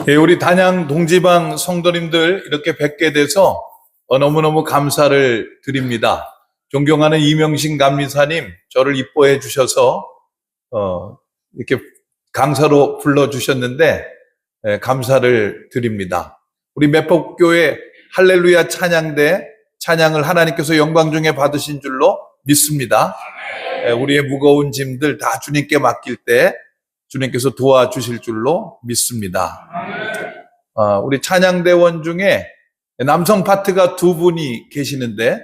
예, 우리 단양 동지방 성도님들 이렇게 뵙게 돼서 너무너무 감사를 드립니다. 존경하는 이명신 감리사님, 저를 이뻐해 주셔서 이렇게 강사로 불러주셨는데 감사를 드립니다. 우리 매법교회 할렐루야 찬양대 찬양을 하나님께서 영광 중에 받으신 줄로 믿습니다. 우리의 무거운 짐들 다 주님께 맡길 때 주님께서 도와주실 줄로 믿습니다. 우리 찬양대원 중에 남성 파트가 두 분이 계시는데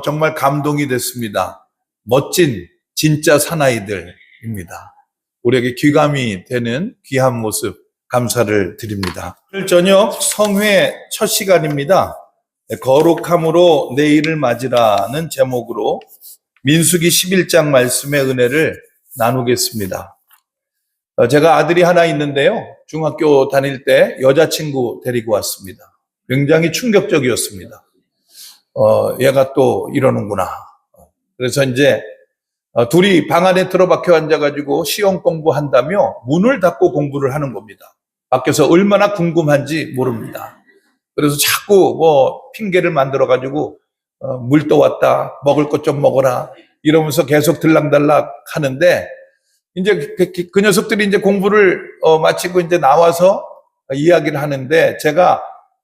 정말 감동이 됐습니다. 멋진 진짜 사나이들입니다. 우리에게 귀감이 되는 귀한 모습 감사를 드립니다. 오늘 저녁 성회 첫 시간입니다. 거룩함으로 내일을 맞으라는 제목으로 민수기 11장 말씀의 은혜를 나누겠습니다. 제가 아들이 하나 있는데요. 중학교 다닐 때 여자친구 데리고 왔습니다. 굉장히 충격적이었습니다. 얘가 또 이러는구나. 그래서 이제 둘이 방 안에 틀어박혀 앉아가지고 시험 공부한다며 문을 닫고 공부를 하는 겁니다. 밖에서 얼마나 궁금한지 모릅니다. 그래서 자꾸 핑계를 만들어가지고 물 떠왔다, 먹을 것 좀 먹어라 이러면서 계속 들락달락 하는데 이제 그 녀석들이 이제 공부를 마치고 이제 나와서 이야기를 하는데 제가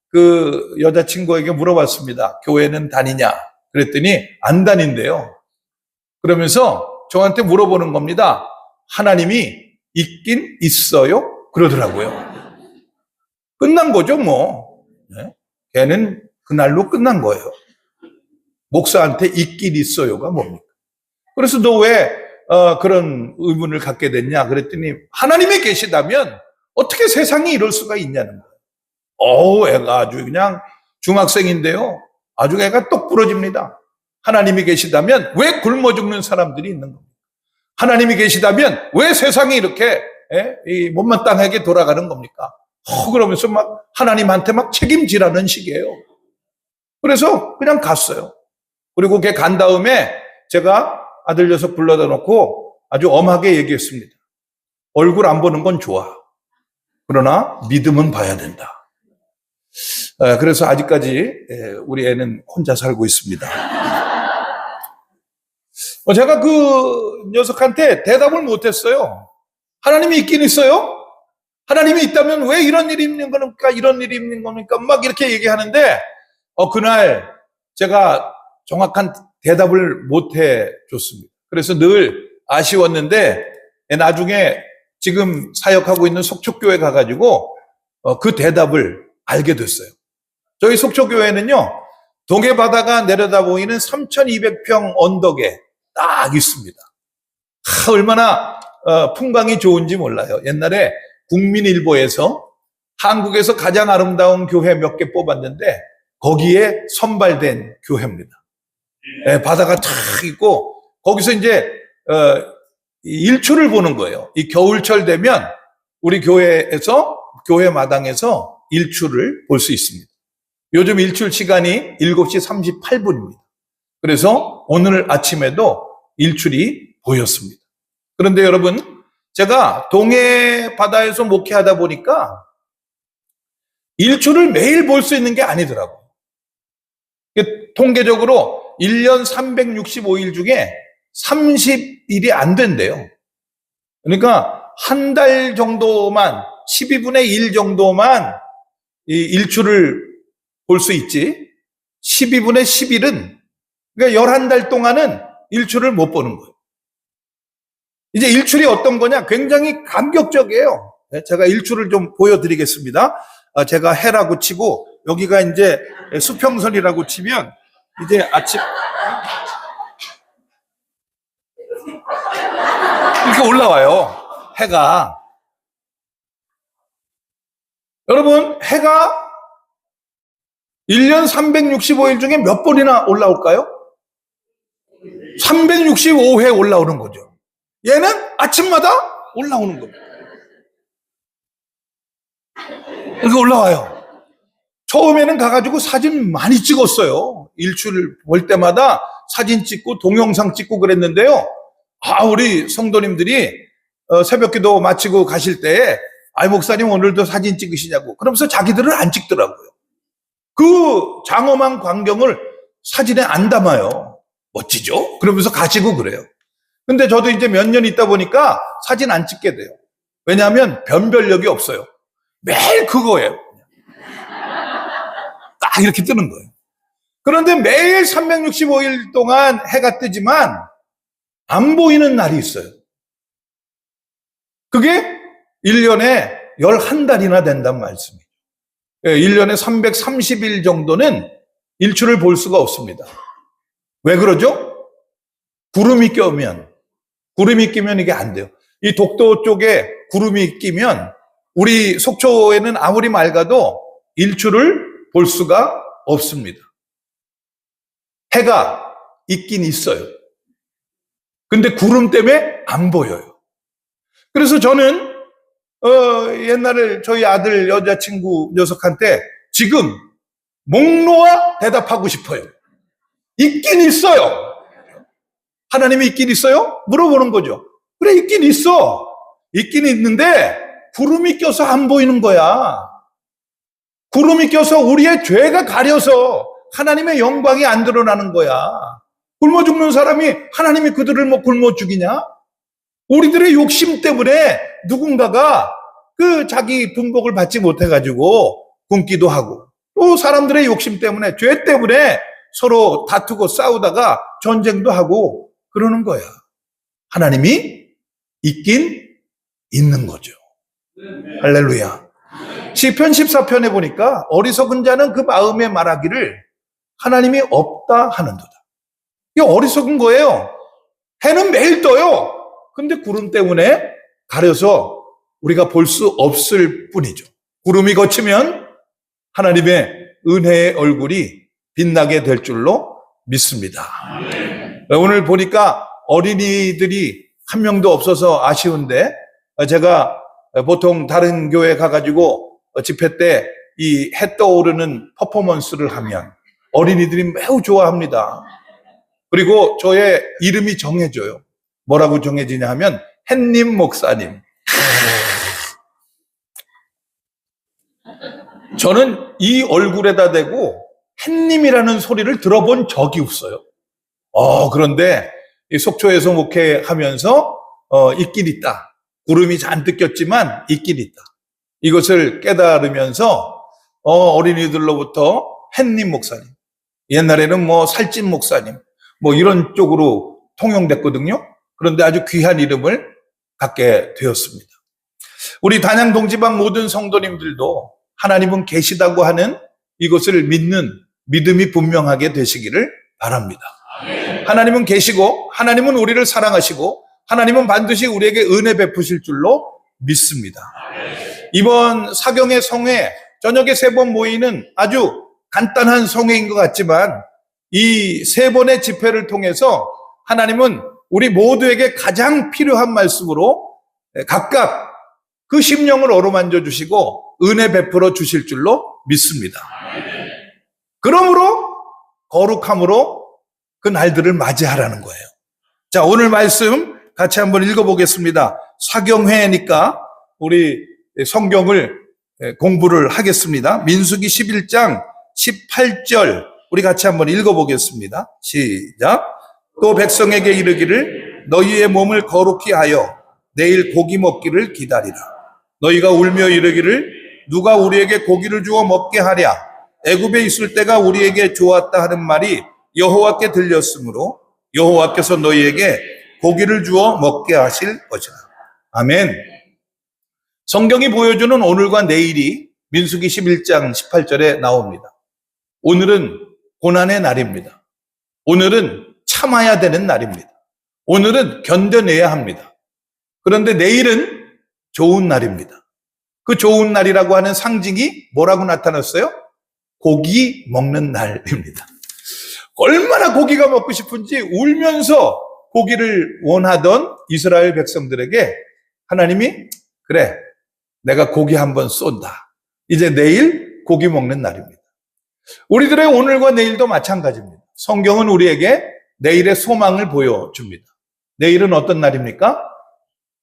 그 여자친구에게 물어봤습니다. 교회는 다니냐? 그랬더니 안 다닌대요. 그러면서 저한테 물어보는 겁니다. 하나님이 있긴 있어요? 그러더라고요. 끝난 거죠, 뭐. 네? 걔는 그날로 끝난 거예요. 목사한테 있긴 있어요가 뭡니까? 그래서 너 왜 그런 의문을 갖게 됐냐? 그랬더니 하나님이 계시다면 어떻게 세상이 이럴 수가 있냐는 거예요. 애가 아주 그냥 중학생인데요. 아주 애가 똑 부러집니다. 하나님이 계시다면 왜 굶어 죽는 사람들이 있는 겁니까? 하나님이 계시다면 왜 세상이 이렇게 못마땅하게 돌아가는 겁니까? 그러면서 막 하나님한테 막 책임지라는 식이에요. 그래서 그냥 갔어요. 그리고 걔 간 다음에 제가 아들 녀석 불러다 놓고 아주 엄하게 얘기했습니다. 얼굴 안 보는 건 좋아. 그러나 믿음은 봐야 된다. 그래서 아직까지 우리 애는 혼자 살고 있습니다. 제가 그 녀석한테 대답을 못했어요. 하나님이 있긴 있어요? 하나님이 있다면 왜 이런 일이 있는 겁니까? 이런 일이 있는 겁니까? 막 이렇게 얘기하는데 그날 제가 정확한 대답을 못 해줬습니다. 그래서 늘 아쉬웠는데 나중에 지금 사역하고 있는 속초교회 가가지고 그 대답을 알게 됐어요. 저희 속초교회는요. 동해 바다가 내려다 보이는 3,200평 언덕에 딱 있습니다. 얼마나 풍광이 좋은지 몰라요. 옛날에 국민일보에서 한국에서 가장 아름다운 교회 몇 개 뽑았는데 거기에 선발된 교회입니다. 바다가 탁 있고 거기서 이제 일출을 보는 거예요. 이 겨울철 되면 우리 교회에서 교회 마당에서 일출을 볼 수 있습니다. 요즘 일출 시간이 7시 38분입니다. 그래서 오늘 아침에도 일출이 보였습니다. 그런데 여러분, 제가 동해 바다에서 목회하다 보니까 일출을 매일 볼 수 있는 게 아니더라고요. 통계적으로 1년 365일 중에 30일이 안 된대요. 그러니까 한 달 정도만, 12분의 1 정도만 이 일출을 볼 수 있지, 12분의 11은, 그러니까 11달 동안은 일출을 못 보는 거예요. 이제 일출이 어떤 거냐? 굉장히 감격적이에요. 제가 일출을 좀 보여드리겠습니다. 제가 해라고 치고, 여기가 이제 수평선이라고 치면, 이제 아침, 이렇게 올라와요. 해가. 여러분, 해가 1년 365일 중에 몇 번이나 올라올까요? 365회 올라오는 거죠. 얘는 아침마다 올라오는 겁니다. 이렇게 올라와요. 처음에는 가가지고 사진 많이 찍었어요. 일출을 볼 때마다 사진 찍고 동영상 찍고 그랬는데요. 우리 성도님들이 새벽기도 마치고 가실 때 아이, 목사님 오늘도 사진 찍으시냐고. 그러면서 자기들은 안 찍더라고요. 그 장엄한 광경을 사진에 안 담아요. 멋지죠? 그러면서 가시고 그래요. 근데 저도 이제 몇 년 있다 보니까 사진 안 찍게 돼요. 왜냐하면 변별력이 없어요. 매일 그거예요. 딱 이렇게 뜨는 거예요. 그런데 매일 365일 동안 해가 뜨지만 안 보이는 날이 있어요. 그게 1년에 11달이나 된단 말씀이에요. 1년에 330일 정도는 일출을 볼 수가 없습니다. 왜 그러죠? 구름이 끼면 이게 안 돼요. 이 독도 쪽에 구름이 끼면 우리 속초에는 아무리 맑아도 일출을 볼 수가 없습니다. 해가 있긴 있어요. 근데 구름 때문에 안 보여요. 그래서 저는 옛날에 저희 아들 여자친구 녀석한테 지금 목 놓아 대답하고 싶어요. 있긴 있어요. 하나님이 있긴 있어요? 물어보는 거죠. 그래, 있긴 있어. 있긴 있는데 구름이 껴서 안 보이는 거야. 구름이 껴서 우리의 죄가 가려서 하나님의 영광이 안 드러나는 거야. 굶어 죽는 사람이 하나님이 그들을 뭐 굶어 죽이냐? 우리들의 욕심 때문에 누군가가 그 자기 분복을 받지 못해가지고 굶기도 하고, 또 사람들의 욕심 때문에, 죄 때문에 서로 다투고 싸우다가 전쟁도 하고 그러는 거야. 하나님이 있긴 있는 거죠. 할렐루야. 시편 14편에 보니까 어리석은 자는 그 마음에 말하기를 하나님이 없다 하는도다. 이게 어리석은 거예요. 해는 매일 떠요. 근데 구름 때문에 가려서 우리가 볼 수 없을 뿐이죠. 구름이 걷히면 하나님의 은혜의 얼굴이 빛나게 될 줄로 믿습니다. 오늘 보니까 어린이들이 한 명도 없어서 아쉬운데, 제가 보통 다른 교회 가가지고 집회 때 이 해 떠오르는 퍼포먼스를 하면 어린이들이 매우 좋아합니다. 그리고 저의 이름이 정해져요. 뭐라고 정해지냐 하면 햇님 목사님. 저는 이 얼굴에다 대고 햇님이라는 소리를 들어본 적이 없어요. 그런데 이 속초에서 목회하면서 있긴 있다. 구름이 잔뜩 꼈지만 있긴 있다. 이것을 깨달으면서 어린이들로부터 햇님 목사님, 옛날에는 뭐 살찐 목사님, 뭐 이런 쪽으로 통용됐거든요. 그런데 아주 귀한 이름을 갖게 되었습니다. 우리 단양 동지방 모든 성도님들도 하나님은 계시다고 하는 이것을 믿는 믿음이 분명하게 되시기를 바랍니다. 하나님은 계시고, 하나님은 우리를 사랑하시고, 하나님은 반드시 우리에게 은혜 베푸실 줄로 믿습니다. 이번 사경의 성회, 저녁에 3번 모이는 아주 간단한 성회인 것 같지만 이 3번의 집회를 통해서 하나님은 우리 모두에게 가장 필요한 말씀으로 각각 그 심령을 어루만져 주시고 은혜 베풀어 주실 줄로 믿습니다. 그러므로 거룩함으로 그 날들을 맞이하라는 거예요. 자, 오늘 말씀 같이 한번 읽어보겠습니다. 사경회니까 우리 성경을 공부를 하겠습니다. 민수기 11장 18절 우리 같이 한번 읽어보겠습니다. 시작. 또 백성에게 이르기를 너희의 몸을 거룩히 하여 내일 고기 먹기를 기다리라. 너희가 울며 이르기를 누가 우리에게 고기를 주어 먹게 하랴. 애굽에 있을 때가 우리에게 좋았다 하는 말이 여호와께 들렸으므로 여호와께서 너희에게 고기를 주어 먹게 하실 것이다. 아멘. 성경이 보여주는 오늘과 내일이 민수기 11장 18절에 나옵니다. 오늘은 고난의 날입니다. 오늘은 참아야 되는 날입니다. 오늘은 견뎌내야 합니다. 그런데 내일은 좋은 날입니다. 그 좋은 날이라고 하는 상징이 뭐라고 나타났어요? 고기 먹는 날입니다. 얼마나 고기가 먹고 싶은지 울면서 고기를 원하던 이스라엘 백성들에게 하나님이 그래, 내가 고기 한번 쏜다. 이제 내일 고기 먹는 날입니다. 우리들의 오늘과 내일도 마찬가지입니다. 성경은 우리에게 내일의 소망을 보여줍니다. 내일은 어떤 날입니까?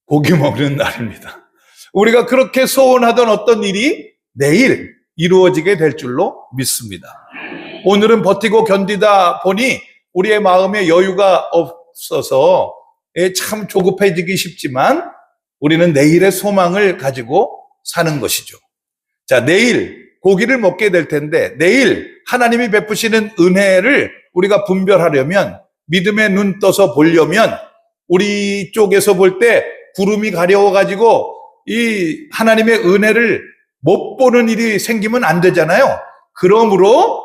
고기 먹는 날입니다. 우리가 그렇게 소원하던 어떤 일이 내일 이루어지게 될 줄로 믿습니다. 오늘은 버티고 견디다 보니 우리의 마음에 여유가 없어서 참 조급해지기 쉽지만 우리는 내일의 소망을 가지고 사는 것이죠. 자, 내일 고기를 먹게 될 텐데 내일 하나님이 베푸시는 은혜를 우리가 분별하려면, 믿음의 눈 떠서 보려면 우리 쪽에서 볼 때 구름이 가려워가지고 이 하나님의 은혜를 못 보는 일이 생기면 안 되잖아요. 그러므로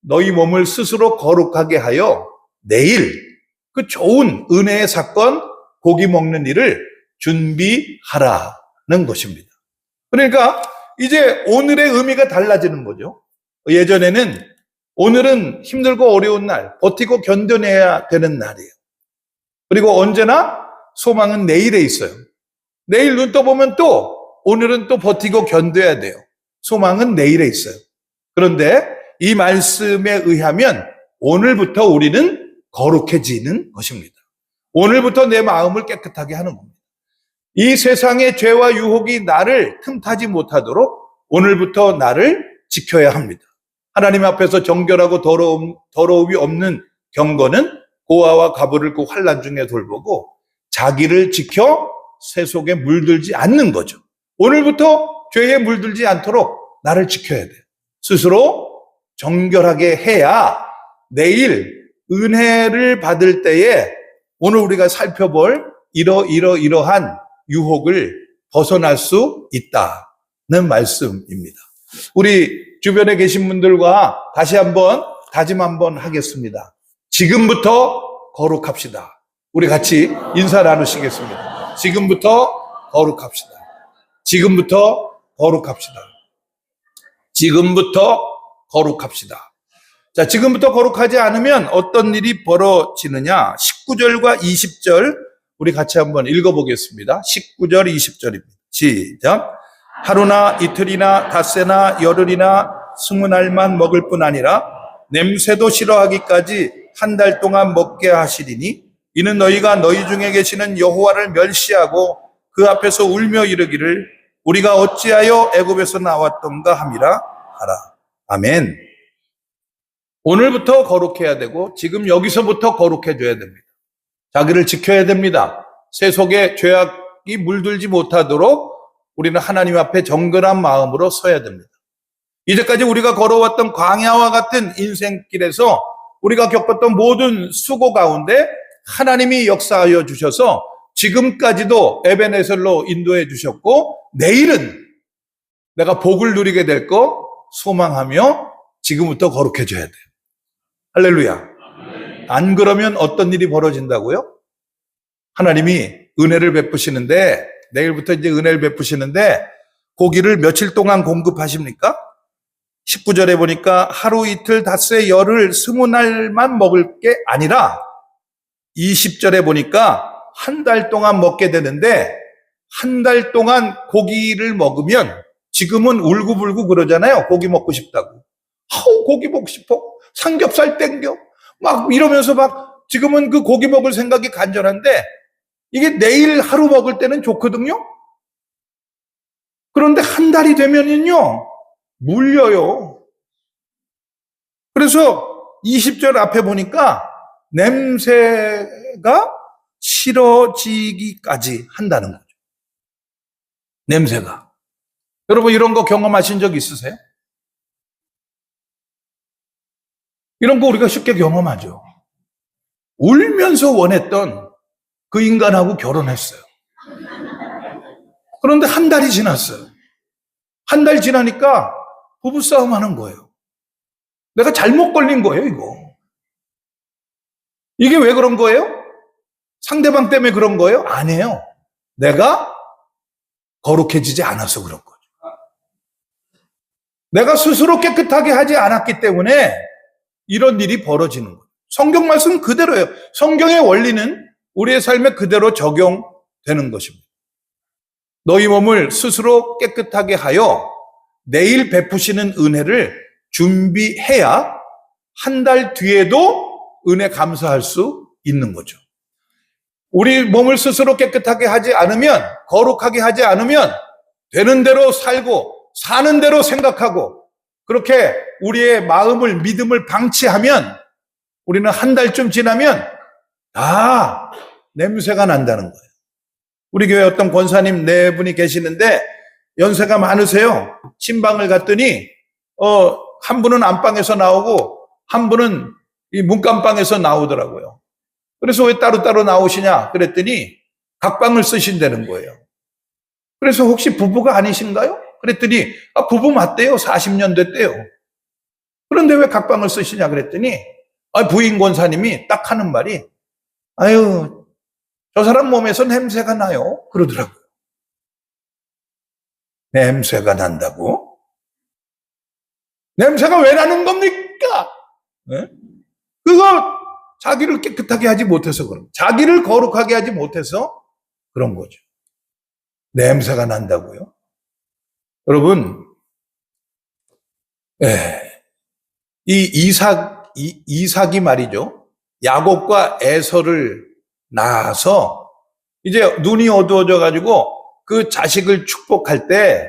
너희 몸을 스스로 거룩하게 하여 내일 그 좋은 은혜의 사건, 고기 먹는 일을 준비하라는 것입니다. 그러니까 이제 오늘의 의미가 달라지는 거죠. 예전에는 오늘은 힘들고 어려운 날, 버티고 견뎌내야 되는 날이에요. 그리고 언제나 소망은 내일에 있어요. 내일 눈 떠보면 또 오늘은 또 버티고 견뎌야 돼요. 소망은 내일에 있어요. 그런데 이 말씀에 의하면 오늘부터 우리는 거룩해지는 것입니다. 오늘부터 내 마음을 깨끗하게 하는 겁니다. 이 세상의 죄와 유혹이 나를 틈타지 못하도록 오늘부터 나를 지켜야 합니다. 하나님 앞에서 정결하고 더러움이 없는 경건은 고아와 가부를 그 환난 중에 돌보고 자기를 지켜 새 속에 물들지 않는 거죠. 오늘부터 죄에 물들지 않도록 나를 지켜야 돼요. 스스로 정결하게 해야 내일 은혜를 받을 때에 오늘 우리가 살펴볼 이러한 유혹을 벗어날 수 있다는 말씀입니다. 우리 주변에 계신 분들과 다시 한번 다짐 한번 하겠습니다. 지금부터 거룩합시다. 우리 같이 인사 나누시겠습니다. 지금부터 거룩합시다. 지금부터 거룩합시다. 지금부터 거룩합시다. 자, 지금부터 거룩하지 않으면 어떤 일이 벌어지느냐? 19절과 20절 우리 같이 한번 읽어보겠습니다. 19절, 20절입니다. 시작. 하루나 이틀이나 닷새나 열흘이나 20날만 먹을 뿐 아니라 냄새도 싫어하기까지 한 달 동안 먹게 하시리니 이는 너희가 너희 중에 계시는 여호와를 멸시하고 그 앞에서 울며 이르기를 우리가 어찌하여 애굽에서 나왔던가 함이라 하라. 아멘. 오늘부터 거룩해야 되고 지금 여기서부터 거룩해져야 됩니다. 자기를 지켜야 됩니다. 새 속에 죄악이 물들지 못하도록 우리는 하나님 앞에 정결한 마음으로 서야 됩니다. 이제까지 우리가 걸어왔던 광야와 같은 인생길에서 우리가 겪었던 모든 수고 가운데 하나님이 역사하여 주셔서 지금까지도 에베네셀로 인도해 주셨고 내일은 내가 복을 누리게 될 거 소망하며 지금부터 거룩해져야 돼요. 할렐루야. 안 그러면 어떤 일이 벌어진다고요? 하나님이 은혜를 베푸시는데 내일부터 이제 은혜를 베푸시는데 고기를 며칠 동안 공급하십니까? 19절에 보니까 하루 이틀 닷새 열흘 20날만 먹을 게 아니라 20절에 보니까 한 달 동안 먹게 되는데 한 달 동안 고기를 먹으면 지금은 울고불고 그러잖아요. 고기 먹고 싶다고. 아우 고기 먹고 싶어. 삼겹살 땡겨. 막 이러면서 막 지금은 그 고기 먹을 생각이 간절한데 이게 내일 하루 먹을 때는 좋거든요. 그런데 한 달이 되면은요 물려요. 그래서 20절 앞에 보니까 냄새가 싫어지기까지 한다는 거죠. 냄새가. 여러분 이런 거 경험하신 적 있으세요? 이런 거 우리가 쉽게 경험하죠. 울면서 원했던 그 인간하고 결혼했어요. 그런데 한 달이 지났어요. 한 달 지나니까 부부싸움 하는 거예요. 내가 잘못 걸린 거예요, 이거. 이게 왜 그런 거예요? 상대방 때문에 그런 거예요? 아니에요. 내가 거룩해지지 않아서 그런 거죠. 내가 스스로 깨끗하게 하지 않았기 때문에 이런 일이 벌어지는 거예요. 성경 말씀은 그대로예요. 성경의 원리는 우리의 삶에 그대로 적용되는 것입니다. 너희 몸을 스스로 깨끗하게 하여 내일 베푸시는 은혜를 준비해야 한 달 뒤에도 은혜 감사할 수 있는 거죠. 우리 몸을 스스로 깨끗하게 하지 않으면, 거룩하게 하지 않으면 되는 대로 살고 사는 대로 생각하고 그렇게 우리의 마음을 믿음을 방치하면 우리는 한 달쯤 지나면 다 냄새가 난다는 거예요. 우리 교회 어떤 권사님 네 분이 계시는데 연세가 많으세요. 신방을 갔더니 한 분은 안방에서 나오고 한 분은 이 문간방에서 나오더라고요. 그래서 왜 따로따로 나오시냐 그랬더니 각방을 쓰신다는 거예요. 그래서 혹시 부부가 아니신가요? 그랬더니 부부 맞대요. 40년 됐대요. 그런데 왜 각방을 쓰시냐 그랬더니 부인 권사님이 딱 하는 말이 아유 저 사람 몸에서 냄새가 나요 그러더라고요. 냄새가 난다고? 냄새가 왜 나는 겁니까? 네? 그거 자기를 깨끗하게 하지 못해서 그런 거예요. 자기를 거룩하게 하지 못해서 그런 거죠. 냄새가 난다고요? 여러분, 이 이삭이 말이죠. 야곱과 에서를 낳아서 이제 눈이 어두워져 가지고 그 자식을 축복할 때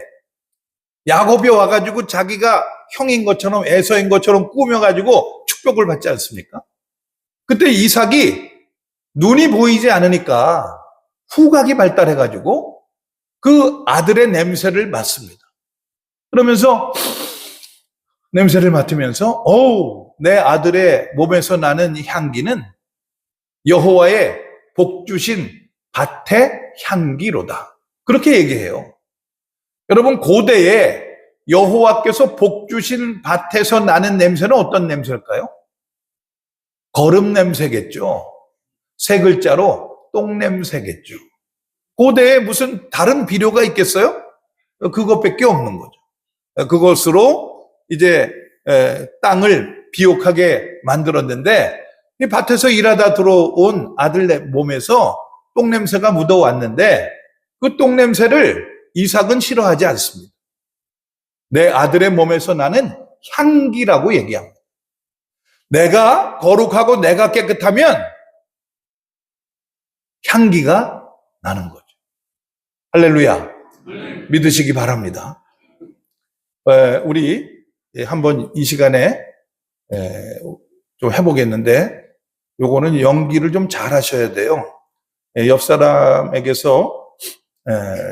야곱이 와가지고 자기가 형인 것처럼 에서인 것처럼 꾸며가지고 축복을 받지 않습니까? 그때 이삭이 눈이 보이지 않으니까 후각이 발달해가지고 그 아들의 냄새를 맡습니다. 그러면서 냄새를 맡으면서 내 아들의 몸에서 나는 향기는 여호와의 복 주신 밭의 향기로다. 그렇게 얘기해요. 여러분 고대에 여호와께서 복 주신 밭에서 나는 냄새는 어떤 냄새일까요? 거름 냄새겠죠. 세 글자로 똥 냄새겠죠. 고대에 무슨 다른 비료가 있겠어요? 그것밖에 없는 거죠. 그것으로 이제 땅을 비옥하게 만들었는데 이 밭에서 일하다 들어온 아들 몸에서 똥 냄새가 묻어왔는데 그 똥 냄새를 이삭은 싫어하지 않습니다. 내 아들의 몸에서 나는 향기라고 얘기합니다. 내가 거룩하고 내가 깨끗하면 향기가 나는 거죠. 할렐루야. 믿으시기 바랍니다. 우리 한번 이 시간에 좀 해보겠는데 요거는 연기를 좀 잘 하셔야 돼요. 옆 사람에게서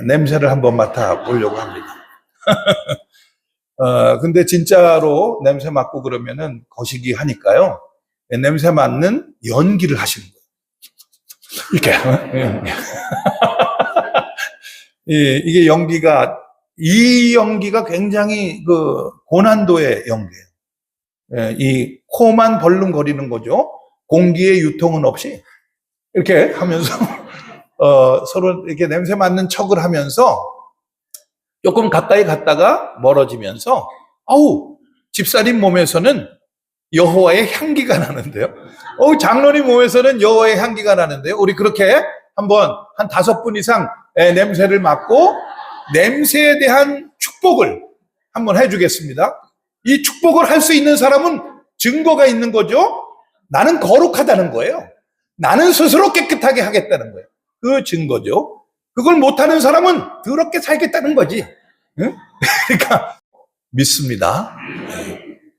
냄새를 한번 맡아보려고 합니다. 근데 진짜로 냄새 맡고 그러면은 거시기 하니까요. 냄새 맡는 연기를 하시는 거예요. 이렇게. 이게 이 연기가 굉장히 그 고난도의 연기예요. 이 코만 벌렁거리는 거죠. 공기의 유통은 없이 이렇게 하면서 서로 이렇게 냄새 맡는 척을 하면서 조금 가까이 갔다가 멀어지면서 집사님 몸에서는 여호와의 향기가 나는데요. 장로님 몸에서는 여호와의 향기가 나는데요. 우리 그렇게 한번 한 5분 이상 냄새를 맡고 냄새에 대한 축복을 한번 해주겠습니다. 이 축복을 할 수 있는 사람은 증거가 있는 거죠. 나는 거룩하다는 거예요. 나는 스스로 깨끗하게 하겠다는 거예요. 그 증거죠. 그걸 못하는 사람은 더럽게 살겠다는 거지. 응? 그러니까 믿습니다.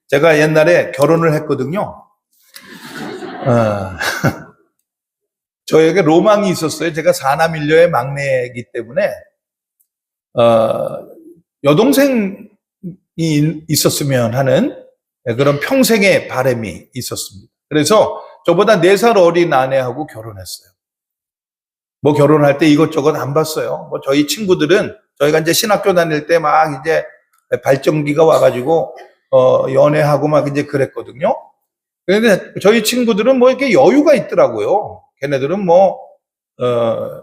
제가 옛날에 결혼을 했거든요. 저에게 로망이 있었어요. 제가 4남 1녀의 막내이기 때문에 여동생이 있었으면 하는 그런 평생의 바람이 있었습니다. 그래서 저보다 4살 어린 아내하고 결혼했어요. 뭐 결혼할 때 이것저것 안 봤어요. 뭐 저희 친구들은 저희가 이제 신학교 다닐 때 막 이제 발전기가 와가지고 연애하고 막 이제 그랬거든요. 그런데 저희 친구들은 뭐 이렇게 여유가 있더라고요. 걔네들은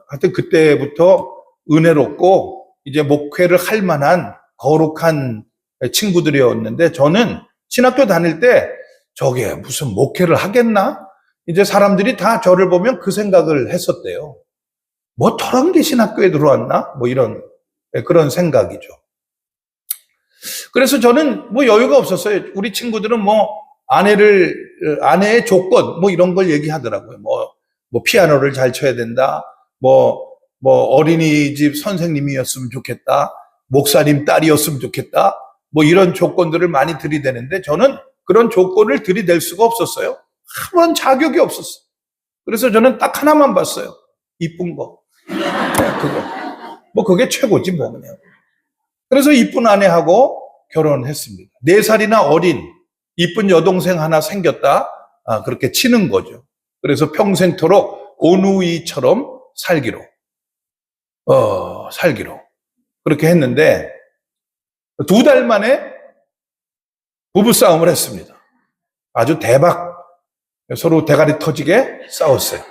하여튼 그때부터 은혜롭고 이제 목회를 할 만한 거룩한 친구들이었는데 저는 신학교 다닐 때 저게 무슨 목회를 하겠나? 이제 사람들이 다 저를 보면 그 생각을 했었대요. 뭐 저런 게 신학교에 들어왔나? 뭐 이런 그런 생각이죠. 그래서 저는 뭐 여유가 없었어요. 우리 친구들은 뭐 아내의 조건 뭐 이런 걸 얘기하더라고요. 뭐 피아노를 잘 쳐야 된다. 뭐 어린이집 선생님이었으면 좋겠다. 목사님 딸이었으면 좋겠다. 뭐 이런 조건들을 많이 들이대는데 저는 그런 조건을 들이댈 수가 없었어요. 아무런 자격이 없었어요. 그래서 저는 딱 하나만 봤어요. 이쁜 거. 그거. 뭐 그게 최고지 뭐 그냥. 그래서 이쁜 아내하고 결혼했습니다. 4살이나 어린 이쁜 여동생 하나 생겼다. 그렇게 치는 거죠. 그래서 평생토록 오누이처럼 살기로. 그렇게 했는데 2달 만에 부부싸움을 했습니다. 아주 대박. 서로 대가리 터지게 싸웠어요.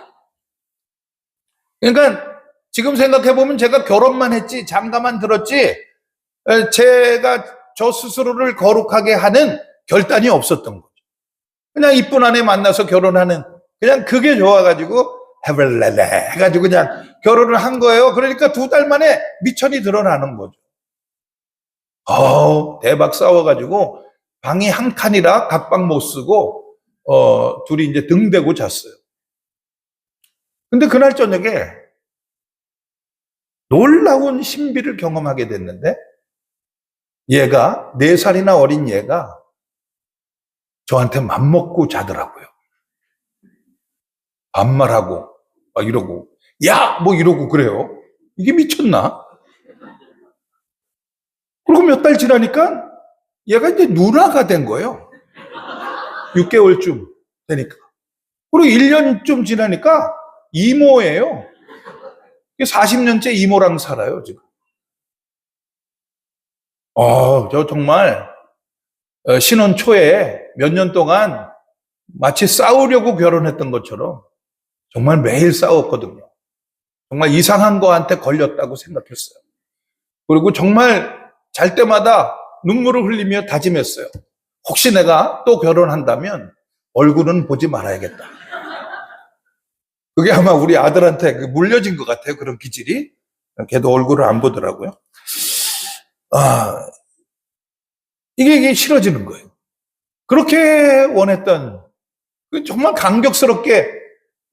그러니까 지금 생각해보면 제가 결혼만 했지, 장가만 들었지, 제가 저 스스로를 거룩하게 하는 결단이 없었던 거죠. 그냥 이쁜 아내 만나서 결혼하는, 그냥 그게 좋아가지고, 해볼래래 해가지고 그냥 결혼을 한 거예요. 그러니까 2달 만에 미천이 드러나는 거죠. 대박 싸워가지고, 방이 한 칸이라 각방 못 쓰고, 둘이 이제 등대고 잤어요. 근데 그날 저녁에 놀라운 신비를 경험하게 됐는데, 얘가, 4살이나 어린 얘가 저한테 맘먹고 자더라고요. 반말하고, 막 이러고, 야! 뭐 이러고 그래요. 이게 미쳤나? 그리고 몇 달 지나니까 얘가 이제 누나가 된 거예요. 6개월쯤 되니까. 그리고 1년쯤 지나니까 이모예요. 40년째 이모랑 살아요, 지금. 저 정말 신혼 초에 몇 년 동안 마치 싸우려고 결혼했던 것처럼 정말 매일 싸웠거든요. 정말 이상한 거한테 걸렸다고 생각했어요. 그리고 정말 잘 때마다 눈물을 흘리며 다짐했어요. 혹시 내가 또 결혼한다면 얼굴은 보지 말아야겠다. 그게 아마 우리 아들한테 물려진 것 같아요. 그런 기질이. 걔도 얼굴을 안 보더라고요. 이게 싫어지는 거예요. 그렇게 원했던, 정말 감격스럽게,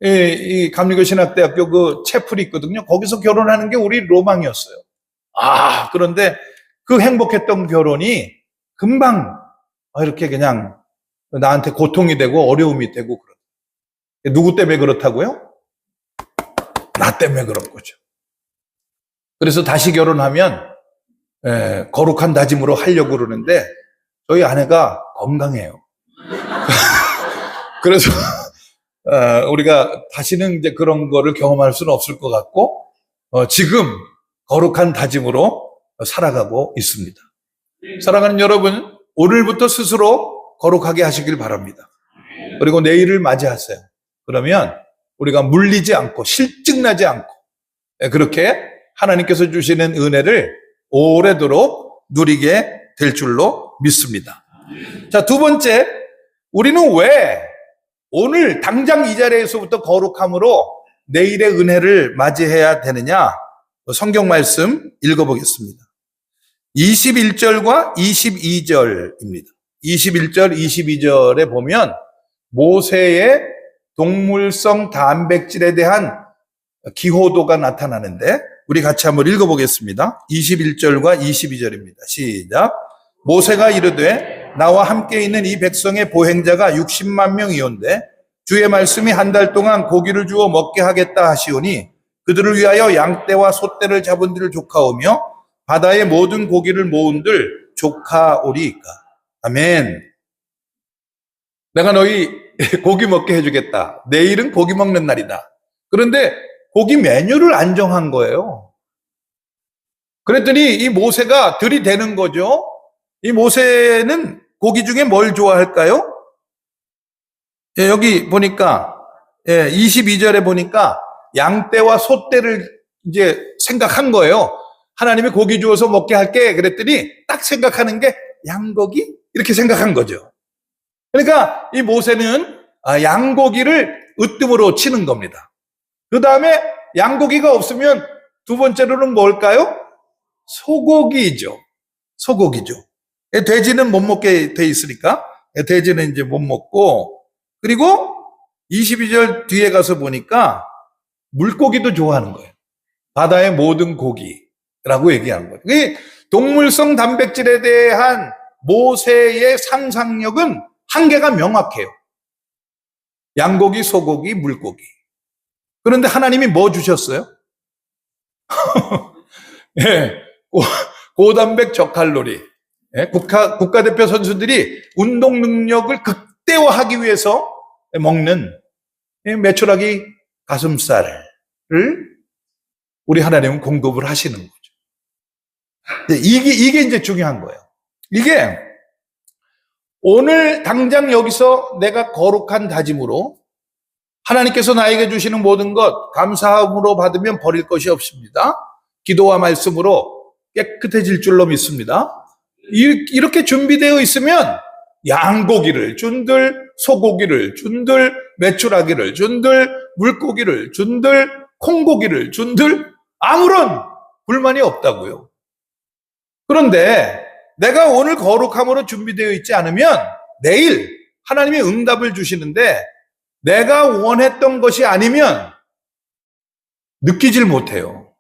이 감리교신학대학교 그 채플이 있거든요. 거기서 결혼하는 게 우리 로망이었어요. 그런데 그 행복했던 결혼이 금방 이렇게 그냥 나한테 고통이 되고 어려움이 되고 그런. 누구 때문에 그렇다고요? 나 때문에 그런 거죠. 그래서 다시 결혼하면 거룩한 다짐으로 하려고 그러는데 저희 아내가 건강해요. 그래서 우리가 다시는 이제 그런 거를 경험할 수는 없을 것 같고 지금 거룩한 다짐으로 살아가고 있습니다. 사랑하는 여러분, 오늘부터 스스로 거룩하게 하시길 바랍니다. 그리고 내일을 맞이하세요. 그러면 우리가 물리지 않고 실증나지 않고 그렇게 하나님께서 주시는 은혜를 오래도록 누리게 될 줄로 믿습니다. 자, 2번째, 우리는 왜 오늘 당장 이 자리에서부터 거룩함으로 내일의 은혜를 맞이해야 되느냐? 성경 말씀 읽어보겠습니다. 21절과 22절입니다. 21절, 22절에 보면 모세의 동물성 단백질에 대한 기호도가 나타나는데 우리 같이 한번 읽어보겠습니다. 21절과 22절입니다. 시작. 모세가 이르되 나와 함께 있는 이 백성의 보행자가 60만 명이온데 주의 말씀이 한 달 동안 고기를 주어 먹게 하겠다 하시오니 그들을 위하여 양떼와 소떼를 잡은들 조카오며 바다의 모든 고기를 모은들 조카오리이까. 아멘. 내가 너희 고기 먹게 해주겠다. 내일은 고기 먹는 날이다. 그런데 고기 메뉴를 안 정한 거예요. 그랬더니 이 모세가 들이대는 거죠. 이 모세는 고기 중에 뭘 좋아할까요? 여기 보니까 22절에 보니까 양떼와 소떼를 이제 생각한 거예요. 하나님이 고기 주어서 먹게 할게 그랬더니 딱 생각하는 게 양고기? 이렇게 생각한 거죠. 그러니까 이 모세는 양고기를 으뜸으로 치는 겁니다. 그 다음에 양고기가 없으면 2번째로는 뭘까요? 소고기죠. 소고기죠. 돼지는 못 먹게 돼 있으니까 돼지는 이제 못 먹고, 그리고 22절 뒤에 가서 보니까 물고기도 좋아하는 거예요. 바다의 모든 고기. 라고 얘기하는 거예요. 이 동물성 단백질에 대한 모세의 상상력은 한계가 명확해요. 양고기, 소고기, 물고기. 그런데 하나님이 뭐 주셨어요? 예, 고단백 저칼로리. 예, 국가대표 선수들이 운동 능력을 극대화하기 위해서 먹는 메추라기 가슴살을 우리 하나님은 공급을 하시는 거죠. 이게 이제 중요한 거예요. 이게 오늘 당장 여기서 내가 거룩한 다짐으로 하나님께서 나에게 주시는 모든 것 감사함으로 받으면 버릴 것이 없습니다. 기도와 말씀으로 깨끗해질 줄로 믿습니다. 이렇게 준비되어 있으면 양고기를 준들, 소고기를 준들, 메추라기를 준들, 물고기를 준들, 콩고기를 준들 아무런 불만이 없다고요. 그런데 내가 오늘 거룩함으로 준비되어 있지 않으면 내일 하나님이 응답을 주시는데 내가 원했던 것이 아니면 느끼질 못해요.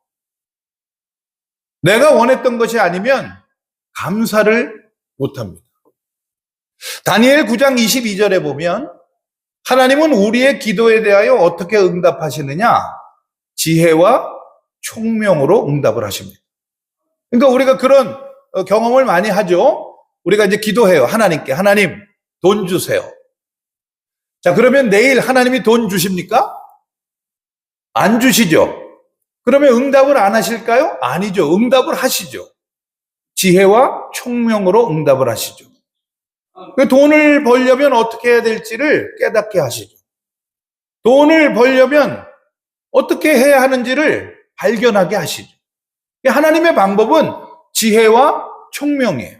내가 원했던 것이 아니면 감사를 못합니다. 다니엘 9장 22절에 보면 하나님은 우리의 기도에 대하여 어떻게 응답하시느냐? 지혜와 총명으로 응답을 하십니다. 그러니까 우리가 그런 경험을 많이 하죠. 우리가 이제 기도해요. 하나님께. 하나님, 돈 주세요. 자, 그러면 내일 하나님이 돈 주십니까? 안 주시죠. 그러면 응답을 안 하실까요? 아니죠. 응답을 하시죠. 지혜와 총명으로 응답을 하시죠. 돈을 벌려면 어떻게 해야 될지를 깨닫게 하시죠. 돈을 벌려면 어떻게 해야 하는지를 발견하게 하시죠. 하나님의 방법은 지혜와 총명이에요.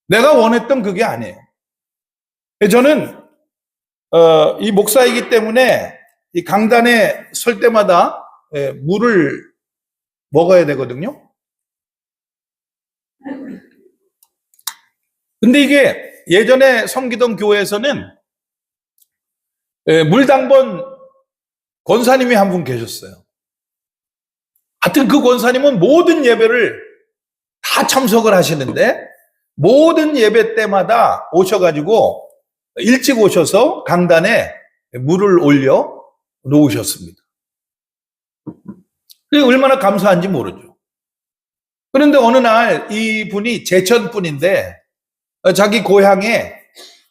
내가 원했던 그게 아니에요. 저는 이 목사이기 때문에 이 강단에 설 때마다 물을 먹어야 되거든요. 근데 이게 예전에 섬기던 교회에서는 물당번 권사님이 한 분 계셨어요. 하여튼 그 권사님은 모든 예배를 다 참석을 하시는데 모든 예배 때마다 오셔가지고 일찍 오셔서 강단에 물을 올려 놓으셨습니다. 그게 얼마나 감사한지 모르죠. 그런데 어느 날 이분이 제천분인데 자기 고향에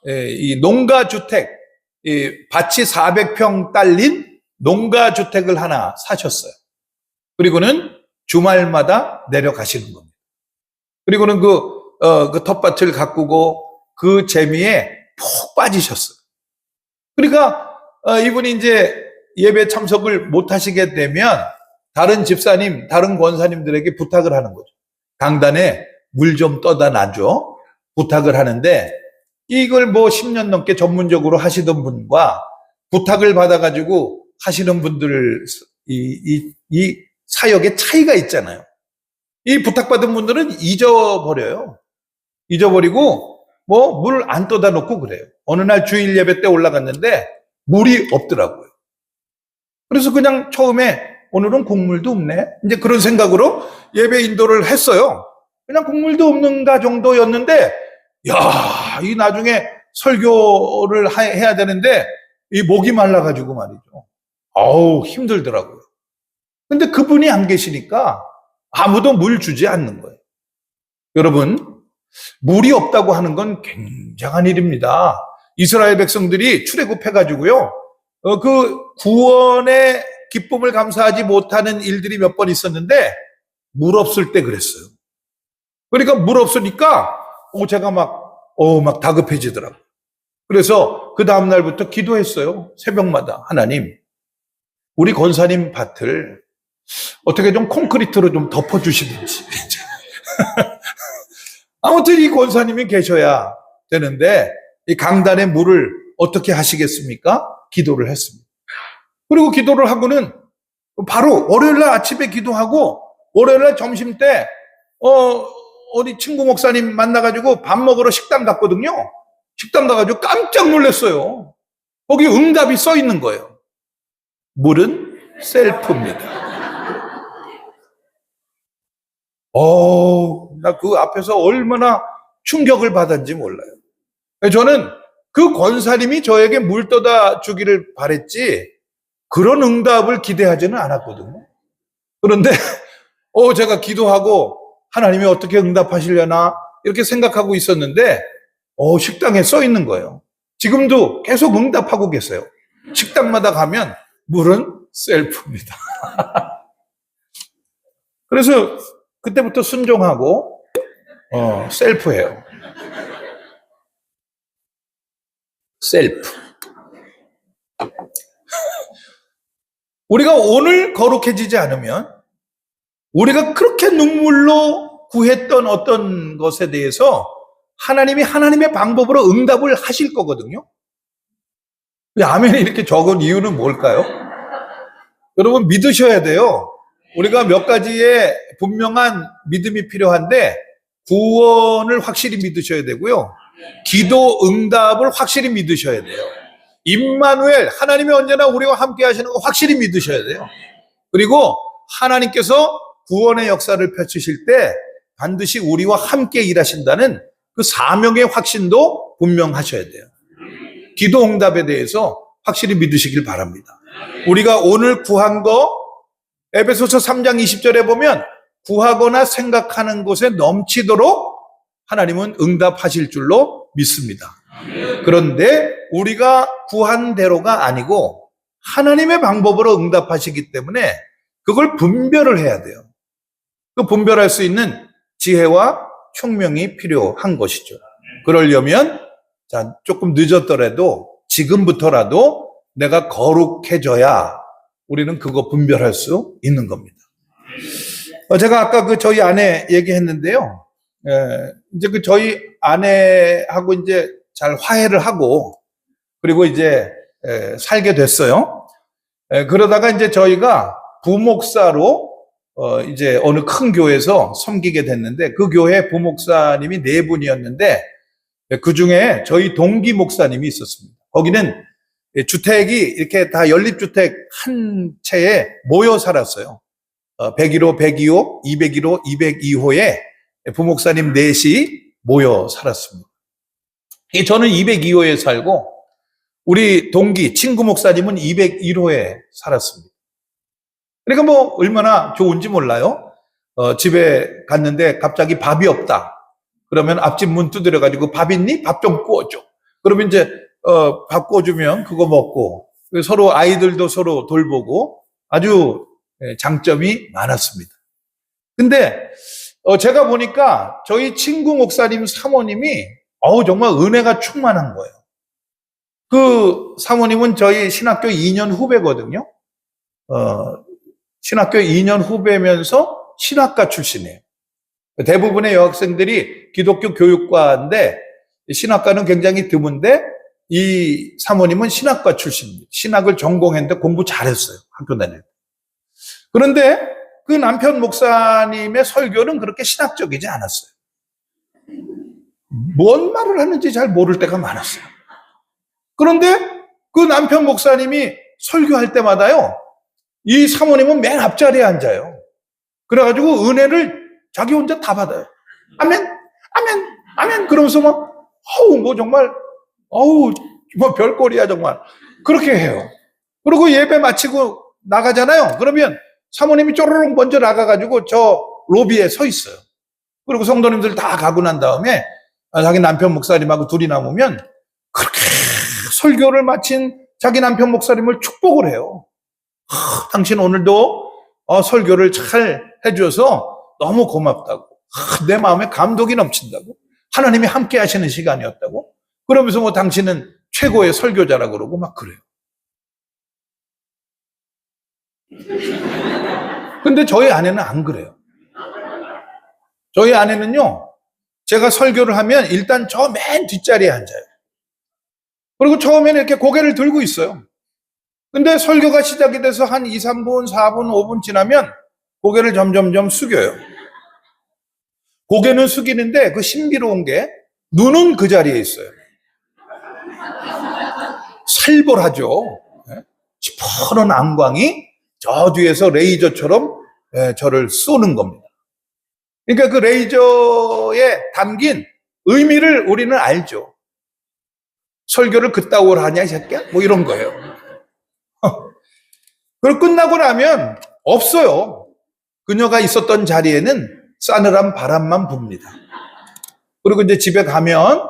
이 농가주택, 밭이 400평 딸린 농가주택을 하나 사셨어요. 그리고는 주말마다 내려가시는 겁니다. 그리고는 그 텃밭을 가꾸고 그 재미에 푹 빠지셨어요. 그러니까 이분이 이제 예배 참석을 못 하시게 되면 다른 집사님, 다른 권사님들에게 부탁을 하는 거죠. 강단에 물 좀 떠다 놔줘. 부탁을 하는데 이걸 뭐 10년 넘게 전문적으로 하시던 분과 부탁을 받아가지고 하시는 분들 이 사역의 차이가 있잖아요. 이 부탁받은 분들은 잊어버려요. 잊어버리고 뭐 물 안 떠다 놓고 그래요. 어느 날 주일 예배 때 올라갔는데 물이 없더라고요. 그래서 그냥 처음에 오늘은 국물도 없네. 이제 그런 생각으로 예배 인도를 했어요. 그냥 국물도 없는가 정도였는데 야, 이 나중에 설교를 해야 되는데 이 목이 말라가지고 말이죠. 아우, 힘들더라고요. 근데 그분이 안 계시니까 아무도 물 주지 않는 거예요. 여러분, 물이 없다고 하는 건 굉장한 일입니다. 이스라엘 백성들이 출애굽해가지고요. 그 구원의 기쁨을 감사하지 못하는 일들이 몇 번 있었는데 물 없을 때 그랬어요. 그러니까 물 없으니까 제가 막 다급해지더라고요. 그래서 그 다음날부터 기도했어요. 새벽마다. 하나님, 우리 권사님 밭을 어떻게 좀 콘크리트로 좀 덮어주시든지. 아무튼 이 권사님이 계셔야 되는데 이 강단의 물을 어떻게 하시겠습니까? 기도를 했습니다. 그리고 기도를 하고는 바로 월요일날 아침에 기도하고 월요일날 점심 때 어디 친구 목사님 만나가지고 밥 먹으러 식당 갔거든요. 식당 가가지고 깜짝 놀랐어요. 거기 응답이 써 있는 거예요. 물은 셀프입니다. 나 그 앞에서 얼마나 충격을 받았는지 몰라요. 저는 그 권사님이 저에게 물 떠다 주기를 바랬지 그런 응답을 기대하지는 않았거든요. 그런데 제가 기도하고 하나님이 어떻게 응답하시려나 이렇게 생각하고 있었는데 식당에 써 있는 거예요. 지금도 계속 응답하고 계세요. 식당마다 가면 물은 셀프입니다. 그래서 그때부터 순종하고 셀프예요. 셀프. 우리가 오늘 거룩해지지 않으면 우리가 그렇게 눈물로 구했던 어떤 것에 대해서 하나님이 하나님의 방법으로 응답을 하실 거거든요. 아멘이 이렇게 적은 이유는 뭘까요? 여러분 믿으셔야 돼요. 우리가 몇 가지의 분명한 믿음이 필요한데 구원을 확실히 믿으셔야 되고요. 기도 응답을 확실히 믿으셔야 돼요. 임마누엘, 하나님이 언제나 우리와 함께 하시는 거 확실히 믿으셔야 돼요. 그리고 하나님께서 구원의 역사를 펼치실 때 반드시 우리와 함께 일하신다는 그 사명의 확신도 분명하셔야 돼요. 기도 응답에 대해서 확실히 믿으시길 바랍니다. 우리가 오늘 구한 거 에베소서 3장 20절에 보면 구하거나 생각하는 곳에 넘치도록 하나님은 응답하실 줄로 믿습니다. 그런데 우리가 구한 대로가 아니고 하나님의 방법으로 응답하시기 때문에 그걸 분별을 해야 돼요. 그 분별할 수 있는 지혜와 총명이 필요한 것이죠. 그러려면 조금 늦었더라도 지금부터라도 내가 거룩해져야 우리는 그거 분별할 수 있는 겁니다. 제가 아까 저희 아내 얘기했는데요. 이제 저희 아내하고 이제 잘 화해를 하고 그리고 이제 살게 됐어요. 그러다가 이제 저희가 부목사로 이제 어느 큰 교회에서 섬기게 됐는데 그 교회 부목사님이 4분이었는데 그 중에 저희 동기 목사님이 있었습니다. 거기는 주택이 이렇게 다 연립주택 한 채에 모여 살았어요. 101호, 102호, 201호, 202호에 부목사님 4이 모여 살았습니다. 저는 202호에 살고 우리 동기 친구 목사님은 201호에 살았습니다. 그러니까 뭐 얼마나 좋은지 몰라요. 집에 갔는데 갑자기 밥이 없다. 그러면 앞집 문 두드려가지고 밥 있니? 밥 좀 구워줘. 그러면 이제 밥 구워주면 그거 먹고 서로 아이들도 서로 돌보고 아주 장점이 많았습니다. 근데 제가 보니까 저희 친구 목사님 사모님이 정말 은혜가 충만한 거예요. 그 사모님은 저희 신학교 2년 후배거든요. 신학교 2년 후배면서 신학과 출신이에요. 대부분의 여학생들이 기독교 교육과인데 신학과는 굉장히 드문데 이 사모님은 신학과 출신입니다. 신학을 전공했는데 공부 잘했어요. 학교 다닐 때. 그런데 그 남편 목사님의 설교는 그렇게 신학적이지 않았어요. 뭔 말을 하는지 잘 모를 때가 많았어요. 그런데 그 남편 목사님이 설교할 때마다요, 이 사모님은 맨 앞자리에 앉아요. 그래가지고 은혜를 자기 혼자 다 받아요. 아멘, 아멘, 아멘. 그러면서 막, 뭐 정말, 뭐 별꼴이야, 정말. 그렇게 해요. 그리고 예배 마치고 나가잖아요. 그러면 사모님이 쪼르륵 먼저 나가가지고 저 로비에 서 있어요. 그리고 성도님들 다 가고 난 다음에 자기 남편 목사님하고 둘이 남으면 그렇게 설교를 마친 자기 남편 목사님을 축복을 해요. 당신 오늘도 설교를 잘 해줘서 너무 고맙다고. 내 마음에 감동이 넘친다고. 하나님이 함께 하시는 시간이었다고. 그러면서 뭐 당신은 최고의 설교자라고 그러고 막 그래요. 근데 저희 아내는 안 그래요. 저희 아내는요, 제가 설교를 하면 일단 저 맨 뒷자리에 앉아요. 그리고 처음에는 이렇게 고개를 들고 있어요. 근데 설교가 시작이 돼서 한 2, 3분, 4분, 5분 지나면 고개를 점점점 숙여요. 고개는 숙이는데 그 신비로운 게 눈은 그 자리에 있어요. 살벌하죠. 시퍼런 안광이 저 뒤에서 레이저처럼 저를 쏘는 겁니다. 그러니까 그 레이저에 담긴 의미를 우리는 알죠. 설교를 그따구로 하냐, 이 새끼야? 뭐 이런 거예요. 그리고 끝나고 나면 없어요. 그녀가 있었던 자리에는 싸늘한 바람만 붑니다. 그리고 이제 집에 가면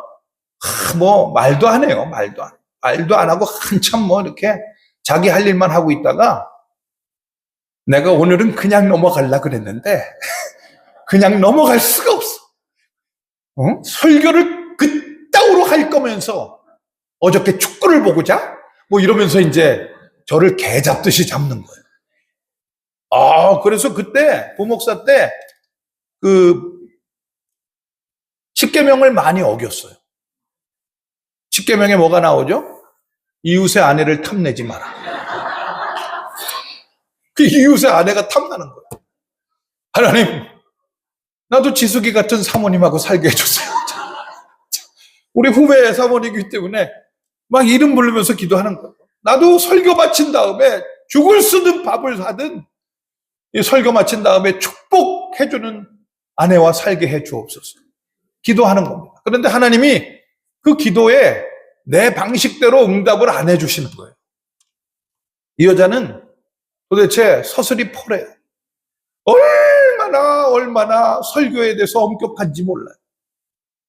뭐 말도 안 해요. 말도 안 하고 한참 뭐 이렇게 자기 할 일만 하고 있다가 내가 오늘은 그냥 넘어가려 그랬는데 그냥 넘어갈 수가 없어. 설교를 그따구로 할 거면서 어저께 축구를 보고 자? 뭐 이러면서 이제 저를 개 잡듯이 잡는 거예요. 그래서 그때 부목사 때 그 십계명을 많이 어겼어요. 십계명에 뭐가 나오죠? 이웃의 아내를 탐내지 마라. 그 이웃의 아내가 탐나는 거예요. 하나님, 나도 지숙이 같은 사모님하고 살게 해주세요. 우리 후배 사모님이기 때문에 막 이름 부르면서 기도하는 거예요. 나도 설교 마친 다음에 죽을 쓰든 밥을 하든 이 설교 마친 다음에 축복해주는 아내와 살게 해 주옵소서. 기도하는 겁니다. 그런데 하나님이 그 기도에 내 방식대로 응답을 안 해주시는 거예요. 이 여자는 도대체 서슬이 펄해요. 얼마나 설교에 대해서 엄격한지 몰라요.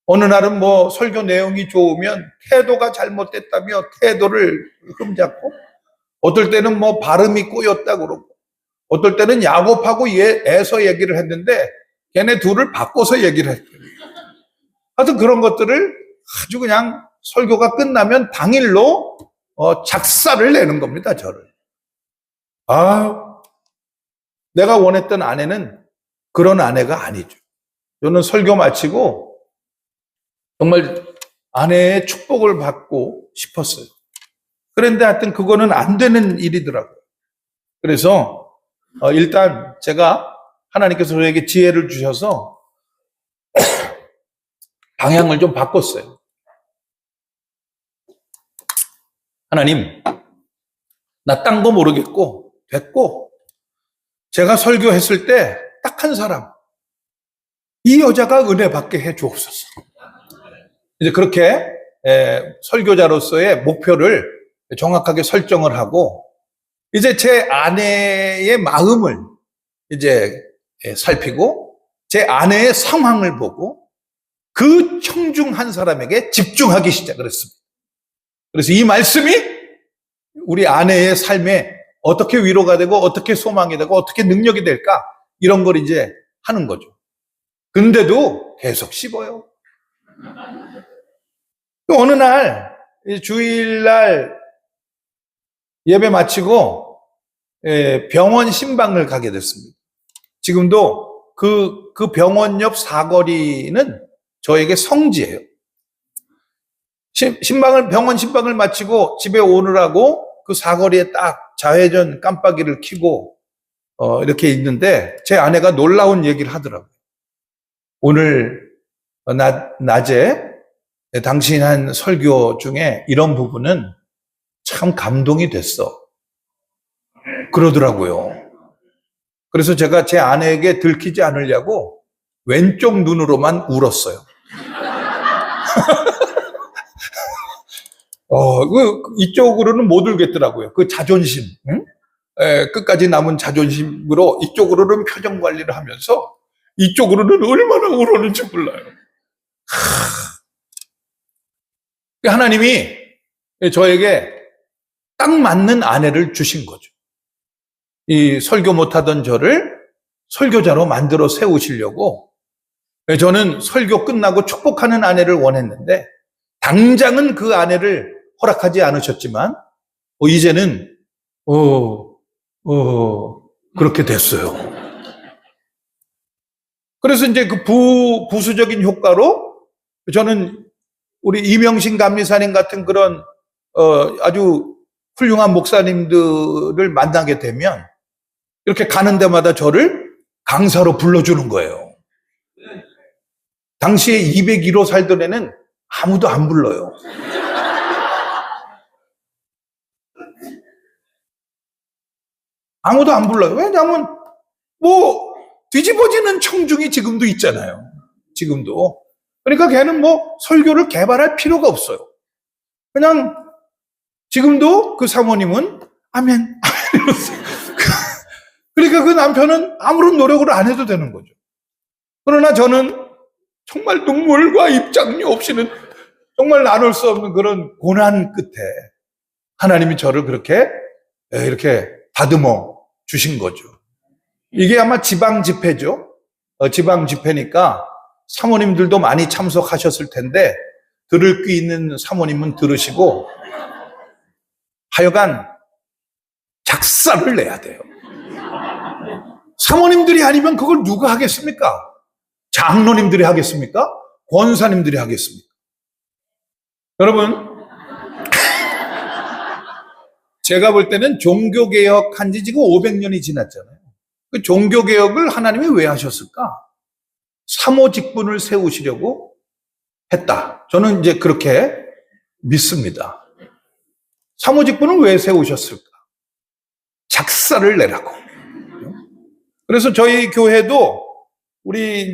어느 날은 뭐 설교 내용이 좋으면 태도가 잘못됐다며 태도를 흠잡고, 어떨 때는 뭐 발음이 꼬였다 그러고, 어떨 때는 야곱하고 애서 얘기를 했는데 걔네 둘을 바꿔서 얘기를 했어요. 하여튼 그런 것들을 아주 그냥 설교가 끝나면 당일로 작사를 내는 겁니다, 저를. 내가 원했던 아내는 그런 아내가 아니죠. 저는 설교 마치고 정말 아내의 축복을 받고 싶었어요. 그런데 하여튼 그거는 안 되는 일이더라고요. 그래서 일단 제가 하나님께서 저에게 지혜를 주셔서 방향을 좀 바꿨어요. 하나님, 나 딴 거 모르겠고 됐고, 제가 설교했을 때 딱 한 사람, 이 여자가 은혜 받게 해 주옵소서. 이제 그렇게 설교자로서의 목표를 정확하게 설정을 하고, 이제 제 아내의 마음을 이제 살피고 제 아내의 상황을 보고 그 청중 한 사람에게 집중하기 시작을 했습니다. 그래서 이 말씀이 우리 아내의 삶에 어떻게 위로가 되고 어떻게 소망이 되고 어떻게 능력이 될까, 이런 걸 이제 하는 거죠. 근데도 계속 씹어요. 어느 날 주일날 예배 마치고 병원 신방을 가게 됐습니다. 지금도 그 병원 옆 사거리는 저에게 성지예요. 병원 신방을 마치고 집에 오느라고 그 사거리에 딱 좌회전 깜빡이를 켜고 이렇게 있는데 제 아내가 놀라운 얘기를 하더라고요. 오늘 낮에 당신 한 설교 중에 이런 부분은 참 감동이 됐어. 그러더라고요. 그래서 제가 제 아내에게 들키지 않으려고 왼쪽 눈으로만 울었어요. 이쪽으로는 못 울겠더라고요. 그 자존심, 응? 끝까지 남은 자존심으로 이쪽으로는 표정 관리를 하면서 이쪽으로는 얼마나 울었는지 몰라요. 하나님이 저에게 딱 맞는 아내를 주신 거죠. 이 설교 못하던 저를 설교자로 만들어 세우시려고. 저는 설교 끝나고 축복하는 아내를 원했는데 당장은 그 아내를 허락하지 않으셨지만 이제는 그렇게 됐어요. 그래서 이제 그 부수적인 효과로 저는 우리 이명신 감리사님 같은 그런 아주 훌륭한 목사님들을 만나게 되면 이렇게 가는 데마다 저를 강사로 불러주는 거예요. 당시에 201호 살던 애는 아무도 안 불러요. 아무도 안 불러요. 왜냐하면 뒤집어지는 청중이 지금도 있잖아요. 지금도. 그러니까 걔는 뭐 설교를 개발할 필요가 없어요. 그냥 지금도 그 사모님은 아멘, 아멘 이러세요. 그러니까 그 남편은 아무런 노력을 안 해도 되는 거죠. 그러나 저는 정말 눈물과 입장료 없이는 정말 나눌 수 없는 그런 고난 끝에 하나님이 저를 그렇게 이렇게 다듬어 주신 거죠. 이게 아마 지방 집회죠. 지방 집회니까 사모님들도 많이 참석하셨을 텐데 들을 귀 있는 사모님은 들으시고 하여간 작사를 내야 돼요. 사모님들이 아니면 그걸 누가 하겠습니까? 장로님들이 하겠습니까? 권사님들이 하겠습니까? 여러분, 제가 볼 때는 종교개혁한 지 지금 500년이 지났잖아요. 그 종교개혁을 하나님이 왜 하셨을까? 사모직분을 세우시려고 했다. 저는 이제 그렇게 믿습니다. 사모직분을 왜 세우셨을까? 작사를 내라고. 그래서 저희 교회도 우리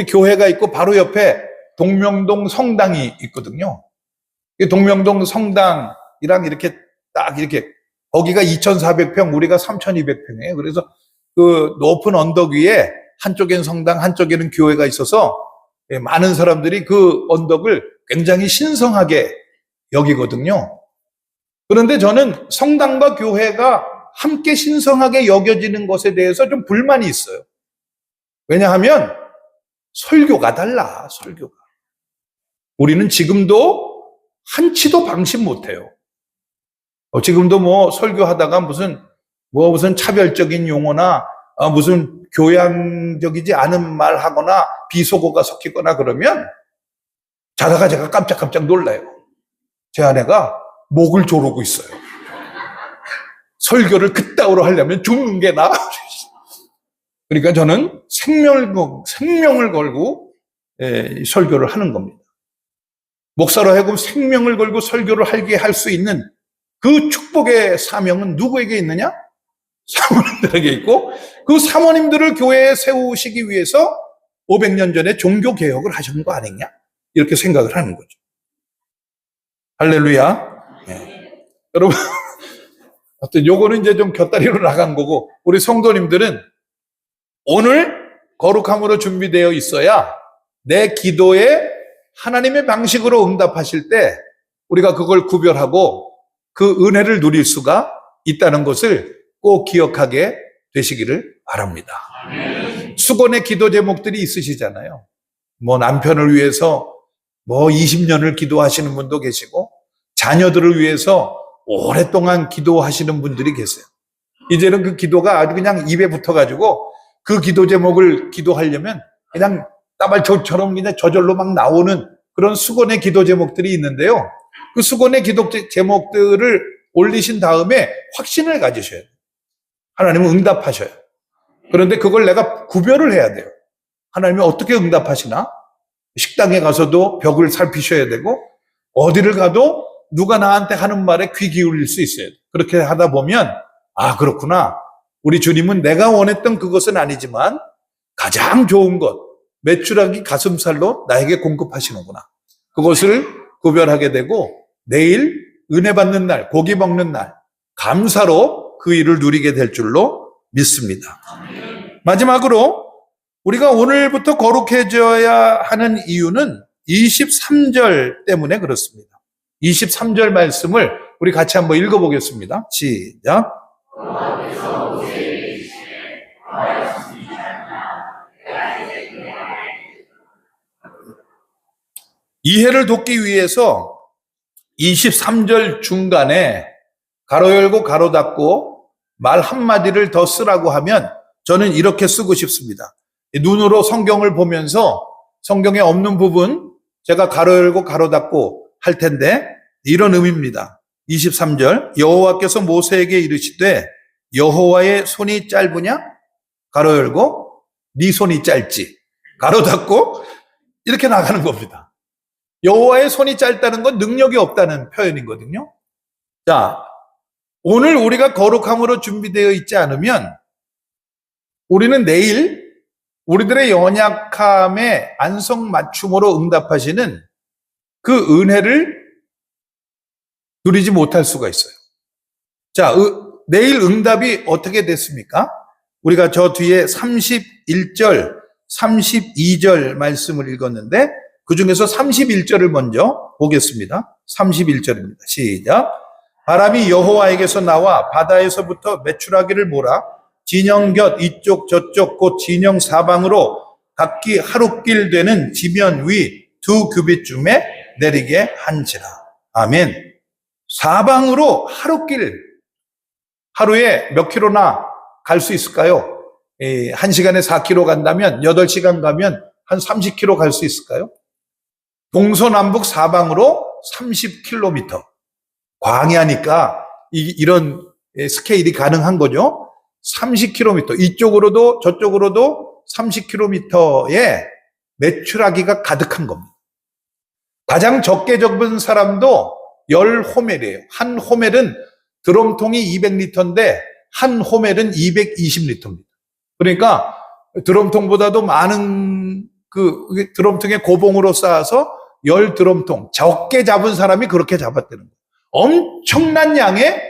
교회가 있고 바로 옆에 동명동 성당이 있거든요. 동명동 성당이랑 이렇게 딱 이렇게 거기가 2,400평, 우리가 3,200평이에요. 그래서 그 높은 언덕 위에 한쪽엔 성당, 한쪽에는 교회가 있어서 많은 사람들이 그 언덕을 굉장히 신성하게 여기거든요. 그런데 저는 성당과 교회가 함께 신성하게 여겨지는 것에 대해서 좀 불만이 있어요. 왜냐하면 설교가 달라, 설교가. 우리는 지금도 한치도 방심 못해요. 지금도 뭐 설교하다가 무슨 차별적인 용어나 무슨 교양적이지 않은 말 하거나 비속어가 섞이거나 그러면 자다가 제가 깜짝깜짝 놀라요. 제 아내가 목을 조르고 있어요. 설교를 그따위로 하려면 죽는 게 나아. 그러니까 저는 생명을 걸고 설교를 하는 겁니다. 목사로 하여금 생명을 걸고 설교를 하게 할 수 있는 그 축복의 사명은 누구에게 있느냐? 사모님들에게 있고, 그 사모님들을 교회에 세우시기 위해서 500년 전에 종교개혁을 하신 거 아니냐? 이렇게 생각을 하는 거죠. 할렐루야. 네. 여러분, 어떤 요거는 이제 좀 곁다리로 나간 거고, 우리 성도님들은 오늘 거룩함으로 준비되어 있어야 내 기도에 하나님의 방식으로 응답하실 때 우리가 그걸 구별하고 그 은혜를 누릴 수가 있다는 것을 꼭 기억하게 되시기를 바랍니다. 수건의 기도 제목들이 있으시잖아요. 뭐 남편을 위해서 20년을 기도하시는 분도 계시고 자녀들을 위해서 오랫동안 기도하시는 분들이 계세요. 이제는 그 기도가 아주 그냥 입에 붙어가지고 그 기도 제목을 기도하려면 그냥 따발초처럼 그냥 저절로 막 나오는 그런 수건의 기도 제목들이 있는데요. 그 수건의 기도 제목들을 올리신 다음에 확신을 가지셔야 돼요. 하나님은 응답하셔요. 그런데 그걸 내가 구별을 해야 돼요. 하나님이 어떻게 응답하시나? 식당에 가서도 벽을 살피셔야 되고 어디를 가도 누가 나한테 하는 말에 귀 기울일 수 있어요. 그렇게 하다 보면 그렇구나. 우리 주님은 내가 원했던 그것은 아니지만 가장 좋은 것, 메추라기 가슴살로 나에게 공급하시는구나. 그것을 구별하게 되고 내일 은혜 받는 날, 고기 먹는 날 감사로 그 일을 누리게 될 줄로 믿습니다. 마지막으로 우리가 오늘부터 거룩해져야 하는 이유는 23절 때문에 그렇습니다. 23절 말씀을 우리 같이 한번 읽어보겠습니다. 시작. 이해를 돕기 위해서 23절 중간에 가로 열고 가로 닫고 말 한마디를 더 쓰라고 하면 저는 이렇게 쓰고 싶습니다. 눈으로 성경을 보면서 성경에 없는 부분 제가 가로 열고 가로 닫고 할 텐데 이런 의미입니다. 23절 여호와께서 모세에게 이르시되 여호와의 손이 짧으냐? 가로 열고 네 손이 짧지. 가로 닫고 이렇게 나가는 겁니다. 여호와의 손이 짧다는 건 능력이 없다는 표현이거든요. 자, 오늘 우리가 거룩함으로 준비되어 있지 않으면 우리는 내일 우리들의 연약함에 안성맞춤으로 응답하시는 그 은혜를 누리지 못할 수가 있어요. 자, 내일 응답이 어떻게 됐습니까? 우리가 저 뒤에 31절, 32절 말씀을 읽었는데 그 중에서 31절을 먼저 보겠습니다. 31절입니다. 시작. 바람이 여호와에게서 나와 바다에서부터 메추라기를 몰아 진영 곁 이쪽 저쪽 곧 진영 사방으로 각기 하루길 되는 지면 위 2규빗쯤에 내리게 한지라. 아멘. 사방으로 하루길, 하루에 몇 킬로나 갈 수 있을까요? 1시간에 4km 간다면 8시간 가면 한 30km 갈 수 있을까요? 동서남북 사방으로 30km. 광야니까 이런 스케일이 가능한 거죠. 30km. 이쪽으로도 저쪽으로도 30km의 메추라기가 가득한 겁니다. 가장 적게 적은 사람도 10호멜이에요. 한 호멜은 드럼통이 200리터인데 한 호멜은 220리터입니다. 그러니까 드럼통보다도 많은 그 드럼통에 고봉으로 쌓아서 10드럼통 적게 잡은 사람이 그렇게 잡았다는 거예요. 엄청난 양의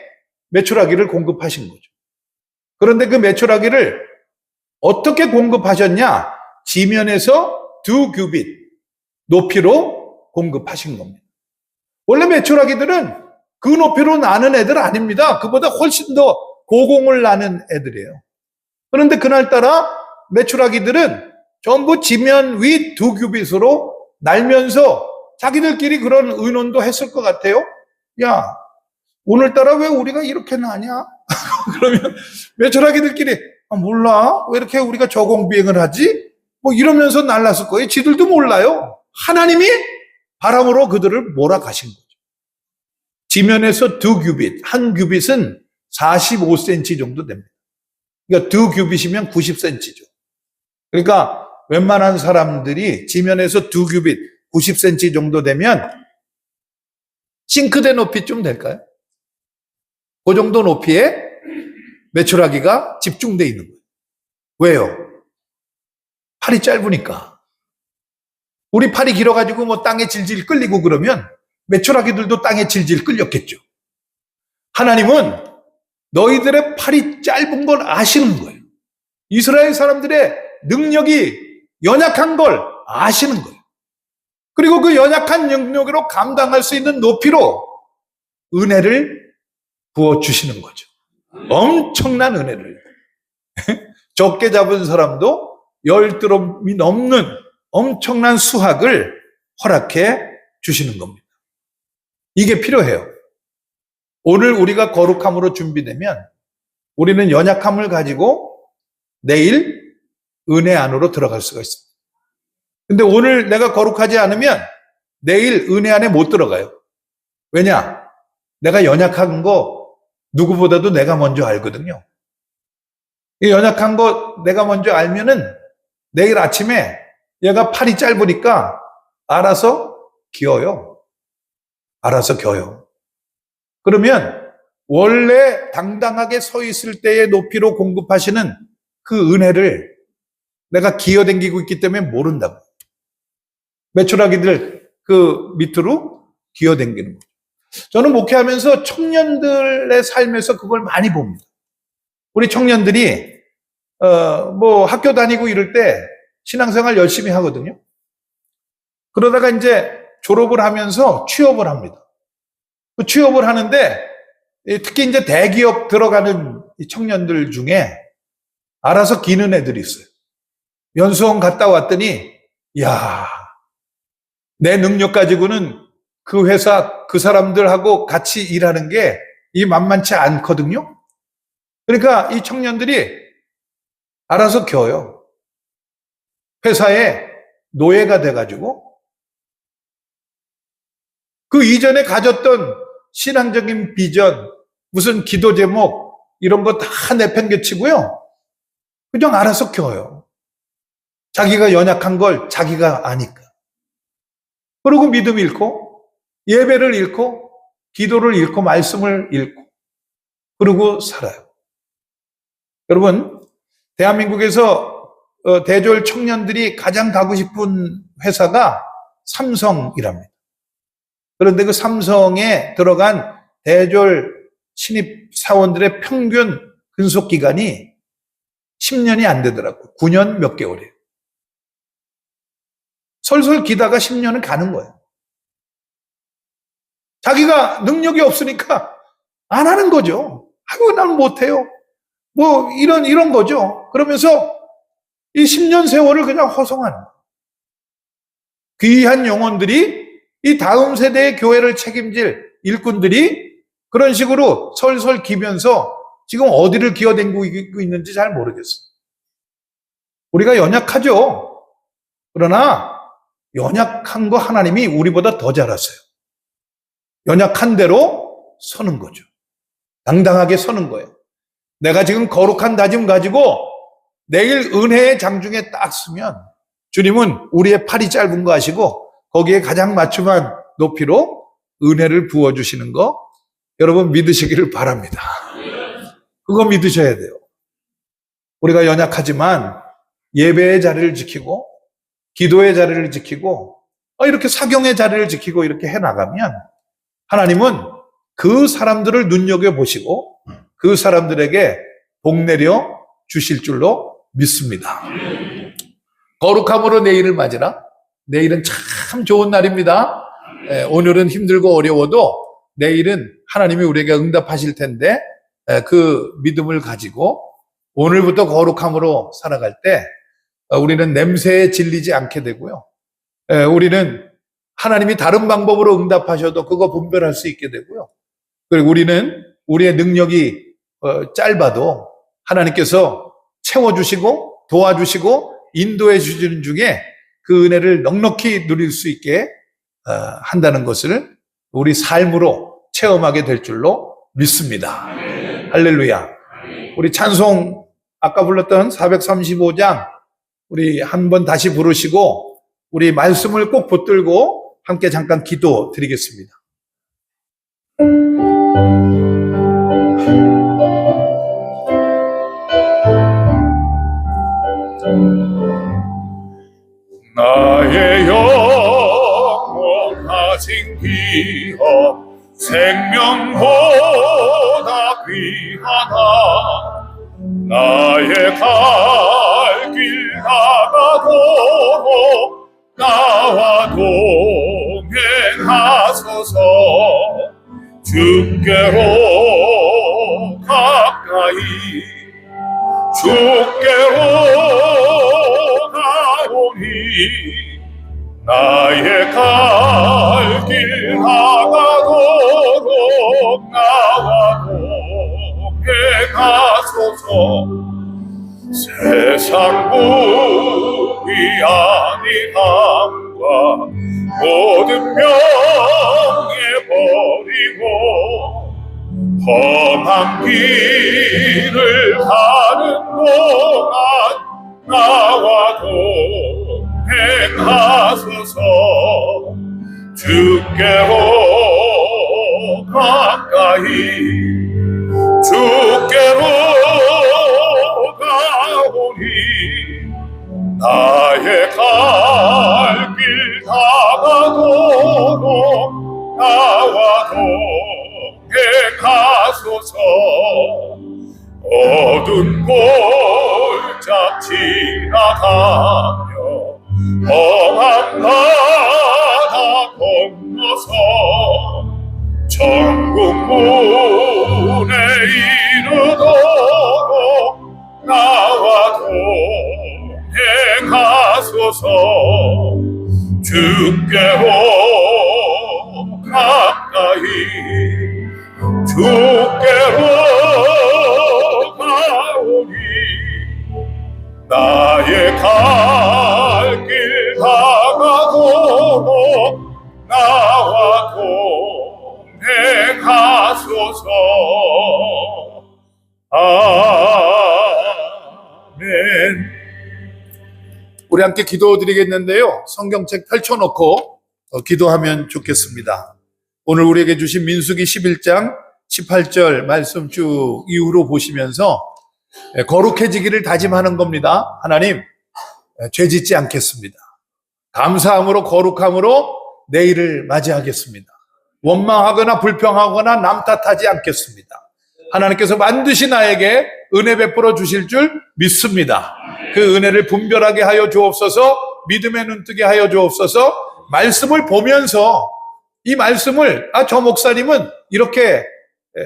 메추라기를 공급하신 거죠. 그런데 그 메추라기를 어떻게 공급하셨냐? 지면에서 2규빗 높이로 공급하신 겁니다. 원래 메추라기들은 그 높이로 나는 애들 아닙니다. 그보다 훨씬 더 고공을 나는 애들이에요. 그런데 그날따라 메추라기들은 전부 지면 위 2규빗으로 날면서 자기들끼리 그런 의논도 했을 것 같아요. 야, 오늘따라 왜 우리가 이렇게 나냐? 그러면 메추라기들끼리 몰라. 왜 이렇게 우리가 저공비행을 하지? 뭐 이러면서 날랐을 거예요. 지들도 몰라요. 하나님이 바람으로 그들을 몰아가신 거죠. 지면에서 2규빗, 한 규빗은 45cm 정도 됩니다. 그러니까 2규빗이면 90cm죠. 그러니까 웬만한 사람들이 지면에서 2규빗, 90cm 정도 되면 싱크대 높이쯤 될까요? 그 정도 높이에 메추라기가 집중되어 있는 거예요. 왜요? 팔이 짧으니까. 우리 팔이 길어가지고 뭐 땅에 질질 끌리고 그러면 메추라기들도 땅에 질질 끌렸겠죠. 하나님은 너희들의 팔이 짧은 걸 아시는 거예요. 이스라엘 사람들의 능력이 연약한 걸 아시는 거예요. 그리고 그 연약한 능력으로 감당할 수 있는 높이로 은혜를 부어주시는 거죠. 엄청난 은혜를. 적게 잡은 사람도 10드럼이 넘는 엄청난 수확을 허락해 주시는 겁니다. 이게 필요해요. 오늘 우리가 거룩함으로 준비되면 우리는 연약함을 가지고 내일 은혜 안으로 들어갈 수가 있습니다. 근데 오늘 내가 거룩하지 않으면 내일 은혜 안에 못 들어가요. 왜냐? 내가 연약한 거 누구보다도 내가 먼저 알거든요. 이 연약한 거 내가 먼저 알면은 내일 아침에 얘가 팔이 짧으니까 알아서 기어요. 알아서 겨요. 그러면 원래 당당하게 서 있을 때의 높이로 공급하시는 그 은혜를 내가 기어댕기고 있기 때문에 모른다고. 메추라기들 그 밑으로 기어댕기는 거죠. 저는 목회하면서 청년들의 삶에서 그걸 많이 봅니다. 우리 청년들이 뭐 학교 다니고 이럴 때 신앙생활 열심히 하거든요. 그러다가 이제 졸업을 하면서 취업을 합니다. 그 취업을 하는데 특히 이제 대기업 들어가는 청년들 중에 알아서 기는 애들이 있어요. 연수원 갔다 왔더니 야, 내 능력 가지고는 그 회사 그 사람들하고 같이 일하는 게 이 만만치 않거든요. 그러니까 이 청년들이 알아서 겨요. 회사에 노예가 돼가지고 그 이전에 가졌던 신앙적인 비전, 무슨 기도 제목 이런 거 다 내팽개치고요. 그냥 알아서 겨요. 자기가 연약한 걸 자기가 아니까. 그리고 믿음 잃고 예배를 잃고 기도를 잃고 말씀을 잃고 그러고 살아요. 여러분, 대한민국에서 대졸 청년들이 가장 가고 싶은 회사가 삼성이랍니다. 그런데 그 삼성에 들어간 대졸 신입 사원들의 평균 근속 기간이 10년이 안 되더라고요. 9년 몇 개월이에요. 설설 기다가 10년은 가는 거예요. 자기가 능력이 없으니까 안 하는 거죠. 아이고, 난 못해요. 뭐, 이런 거죠. 그러면서 이 10년 세월을 그냥 허송하는 거예요. 귀한 영혼들이 이 다음 세대의 교회를 책임질 일꾼들이 그런 식으로 설설 기면서 지금 어디를 기어다니고 있는지 잘 모르겠어요. 우리가 연약하죠. 그러나 연약한 거 하나님이 우리보다 더 잘 아세요. 연약한 대로 서는 거죠. 당당하게 서는 거예요. 내가 지금 거룩한 다짐 가지고 내일 은혜의 장중에 딱 쓰면 주님은 우리의 팔이 짧은 거 아시고 거기에 가장 맞춤한 높이로 은혜를 부어주시는 거 여러분 믿으시기를 바랍니다. 그거 믿으셔야 돼요. 우리가 연약하지만 예배의 자리를 지키고 기도의 자리를 지키고 이렇게 사경의 자리를 지키고 이렇게 해나가면 하나님은 그 사람들을 눈여겨보시고 그 사람들에게 복 내려 주실 줄로 믿습니다. 거룩함으로 내일을 맞으라. 내일은 참 좋은 날입니다. 오늘은 힘들고 어려워도 내일은 하나님이 우리에게 응답하실 텐데 그 믿음을 가지고 오늘부터 거룩함으로 살아갈 때 우리는 냄새에 질리지 않게 되고요. 우리는 하나님이 다른 방법으로 응답하셔도 그거 분별할 수 있게 되고요. 그리고 우리는 우리의 능력이 짧아도 하나님께서 채워주시고 도와주시고 인도해 주시는 중에 그 은혜를 넉넉히 누릴 수 있게 한다는 것을 우리 삶으로 체험하게 될 줄로 믿습니다. 할렐루야. 우리 찬송 아까 불렀던 435장 우리 한번 다시 부르시고 우리 말씀을 꼭 붙들고 함께 잠깐 기도 드리겠습니다. 나의 영혼 가진 기업 생명보다 귀하다. 나의 갈 길 다가도록 나와 동행하소서. 주께로 가까이 주께로 가오니 나의 갈 길 다가도록 나와 동행하소서. 세상 부귀 아니함과 모든 명예 버리고 험한 길을 가는 동안 나와 동행하소서. 주께로 가까이 주께로 가오니 나의 갈 길 다가도록 나와 동행하소서. 어두운 골짝 지나가며 험한 바다 건너서 천국 문에 이르도록 나와 동행하소서. 주께로 가까이 주께로 가오니 나의 갈 길 다가도록 나와 동행하소서. 아멘. 우리 함께 기도드리겠는데요. 성경책 펼쳐놓고 기도하면 좋겠습니다. 오늘 우리에게 주신 민수기 11장 18절 말씀 쭉 이후로 보시면서 거룩해지기를 다짐하는 겁니다. 하나님, 죄 짓지 않겠습니다. 감사함으로 거룩함으로 내일을 맞이하겠습니다. 원망하거나 불평하거나 남 탓하지 않겠습니다. 하나님께서 반드시 나에게 은혜 베풀어 주실 줄 믿습니다. 그 은혜를 분별하게 하여 주옵소서. 믿음의 눈뜨게 하여 주옵소서. 말씀을 보면서 이 말씀을 저 목사님은 이렇게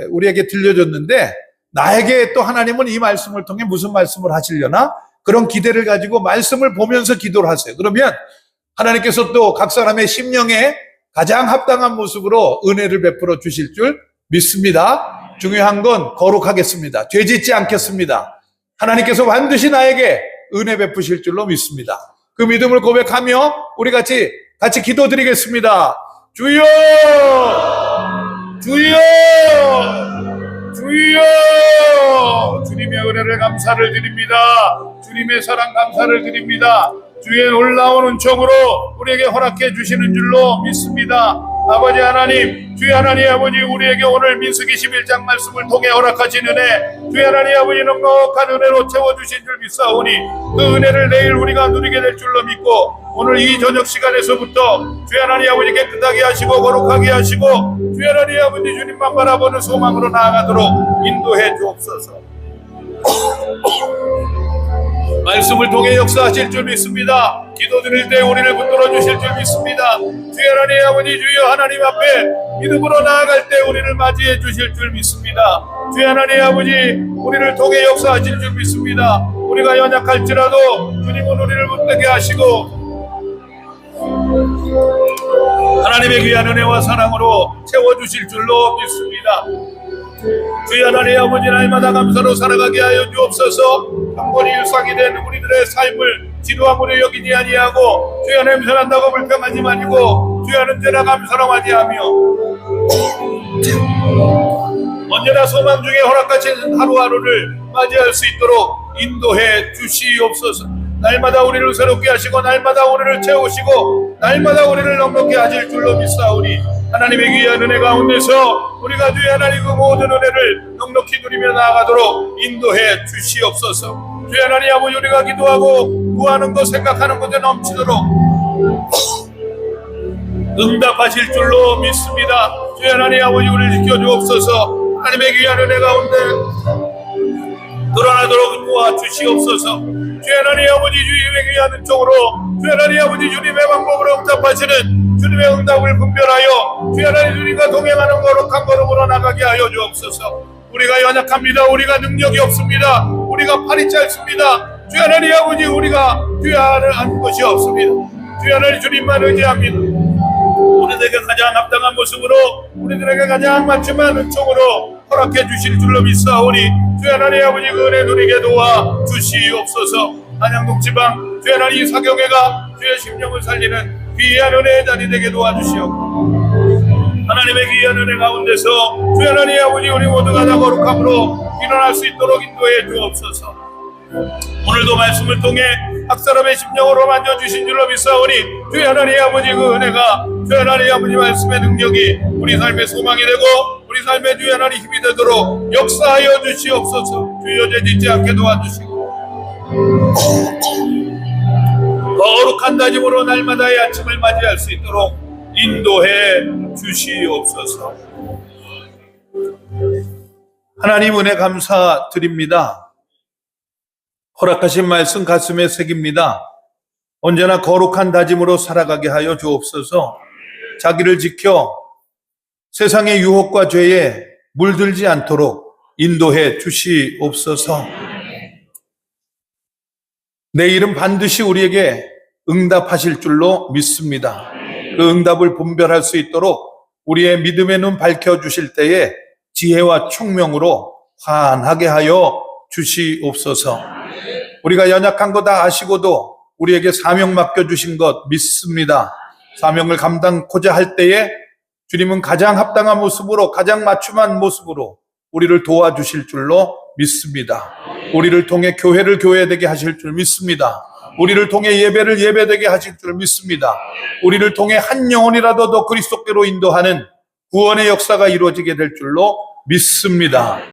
우리에게 들려줬는데 나에게 또 하나님은 이 말씀을 통해 무슨 말씀을 하시려나? 그런 기대를 가지고 말씀을 보면서 기도를 하세요. 그러면 하나님께서 또 각 사람의 심령에 가장 합당한 모습으로 은혜를 베풀어 주실 줄 믿습니다. 중요한 건 거룩하겠습니다. 죄 짓지 않겠습니다. 하나님께서 반드시 나에게 은혜 베푸실 줄로 믿습니다. 그 믿음을 고백하며 우리 같이 기도드리겠습니다. 주여! 주여! 주여! 주님의 은혜를 감사를 드립니다. 주님의 사랑 감사를 드립니다. 주의 놀라운 은총으로 우리에게 허락해 주시는 줄로 믿습니다. 아버지 하나님, 주의 하나님 아버지 우리에게 오늘 민수기 11장 말씀을 통해 허락하신 은혜, 주의 하나님 아버지 넉넉한 은혜로 채워주신 줄 믿사오니 그 은혜를 내일 우리가 누리게 될 줄로 믿고 오늘 이 저녁 시간에서부터 주의 하나님 아버지 깨끗하게 하시고 거룩하게 하시고 주의 하나님 아버지 주님만 바라보는 소망으로 나아가도록 인도해 주옵소서. 말씀을 통해 역사하실 줄 믿습니다. 기도드릴 때 우리를 붙들어 주실 줄 믿습니다. 주의 하나님 아버지 주여 하나님 앞에 믿음으로 나아갈 때 우리를 맞이해 주실 줄 믿습니다. 주의 하나님 아버지 우리를 통해 역사하실 줄 믿습니다. 우리가 연약할지라도 주님은 우리를 붙들게 하시고 하나님의 귀한 은혜와 사랑으로 채워주실 줄로 믿습니다. 주의 하나님 아버지 날마다 감사로 살아가게 하여 주옵소서. 한번이 일상이 된 우리들의 삶을 지루함으로 여기지 아니하고 주여 냄새 난다고 불평하지 말고 주여 언제나 감사로 맞이하며 언제나 소망 중에 허락하신 하루하루를 맞이할 수 있도록 인도해 주시옵소서. 날마다 우리를 새롭게 하시고 날마다 우리를 채우시고 날마다 우리를 넉넉히 하실 줄로 믿사오니 하나님의 귀한 은혜 가운데서 우리가 주의 하나님 그 모든 은혜를 넉넉히 누리며 나아가도록 인도해 주시옵소서. 주의 하나님 아버지 우리가 기도하고 구하는 것 생각하는 것에 넘치도록 응답하실 줄로 믿습니다. 주의 하나님 아버지 우리를 지켜주옵소서. 하나님의 귀한 은혜 가운데 드러나도록 도와주시옵소서. 주의 하나님 아버지 주님의 귀한 은총으로 주의 하나님 아버지 주님의 방법으로 응답하시는 주님의 응답을 분별하여 주의 하나님 주님과 동행하는 거룩한 걸음으로 나가게 하여 주옵소서. 우리가 연약합니다. 우리가 능력이 없습니다. 우리가 팔이 짧습니다. 주의 하나님 아버지 우리가 주의 안을 한 것이 없습니다. 주의 하나님 주님만 의지합니다. 우리들에게 가장 합당한 모습으로 우리들에게 가장 맞춤한 은총으로 허락해 주실 줄로 믿사오니 주의 하나님 아버지 그 은혜 누리게 도와 주시옵소서. 안양동 지방 주의 하나님 사경회가 주의 심령을 살리는 귀한 은혜의 자리 되게 도와주시옵고 하나님의 귀한 은혜 가운데서 주의 하나님 아버지 우리 모두가 다 거룩함으로 일어날 수 있도록 인도해 주옵소서. 오늘도 말씀을 통해 각 사람의 심령으로 만져주신 줄로 믿사오니 주의 하나님 아버지 그 은혜가 주의 하나님 아버지 말씀의 능력이 우리 삶의 소망이 되고 우리 삶의 주의 하나님 힘이 되도록 역사하여 주시옵소서. 주여 죄 짓지 않게 도와주시고 거룩한 다짐으로 날마다의 아침을 맞이할 수 있도록 인도해 주시옵소서. 하나님 은혜 감사드립니다. 허락하신 말씀 가슴에 새깁니다. 언제나 거룩한 다짐으로 살아가게 하여 주옵소서. 자기를 지켜 세상의 유혹과 죄에 물들지 않도록 인도해 주시옵소서. 내일은 반드시 우리에게 응답하실 줄로 믿습니다. 그 응답을 분별할 수 있도록 우리의 믿음의 눈 밝혀주실 때에 지혜와 총명으로 환하게 하여 주시옵소서. 우리가 연약한 거 다 아시고도 우리에게 사명 맡겨주신 것 믿습니다. 사명을 감당코자 할 때에 주님은 가장 합당한 모습으로 가장 맞춤한 모습으로 우리를 도와주실 줄로 믿습니다. 우리를 통해 교회를 교회되게 하실 줄 믿습니다. 우리를 통해 예배를 예배되게 하실 줄 믿습니다. 우리를 통해 한 영혼이라도 더 그리스도께로 인도하는 구원의 역사가 이루어지게 될 줄로 믿습니다.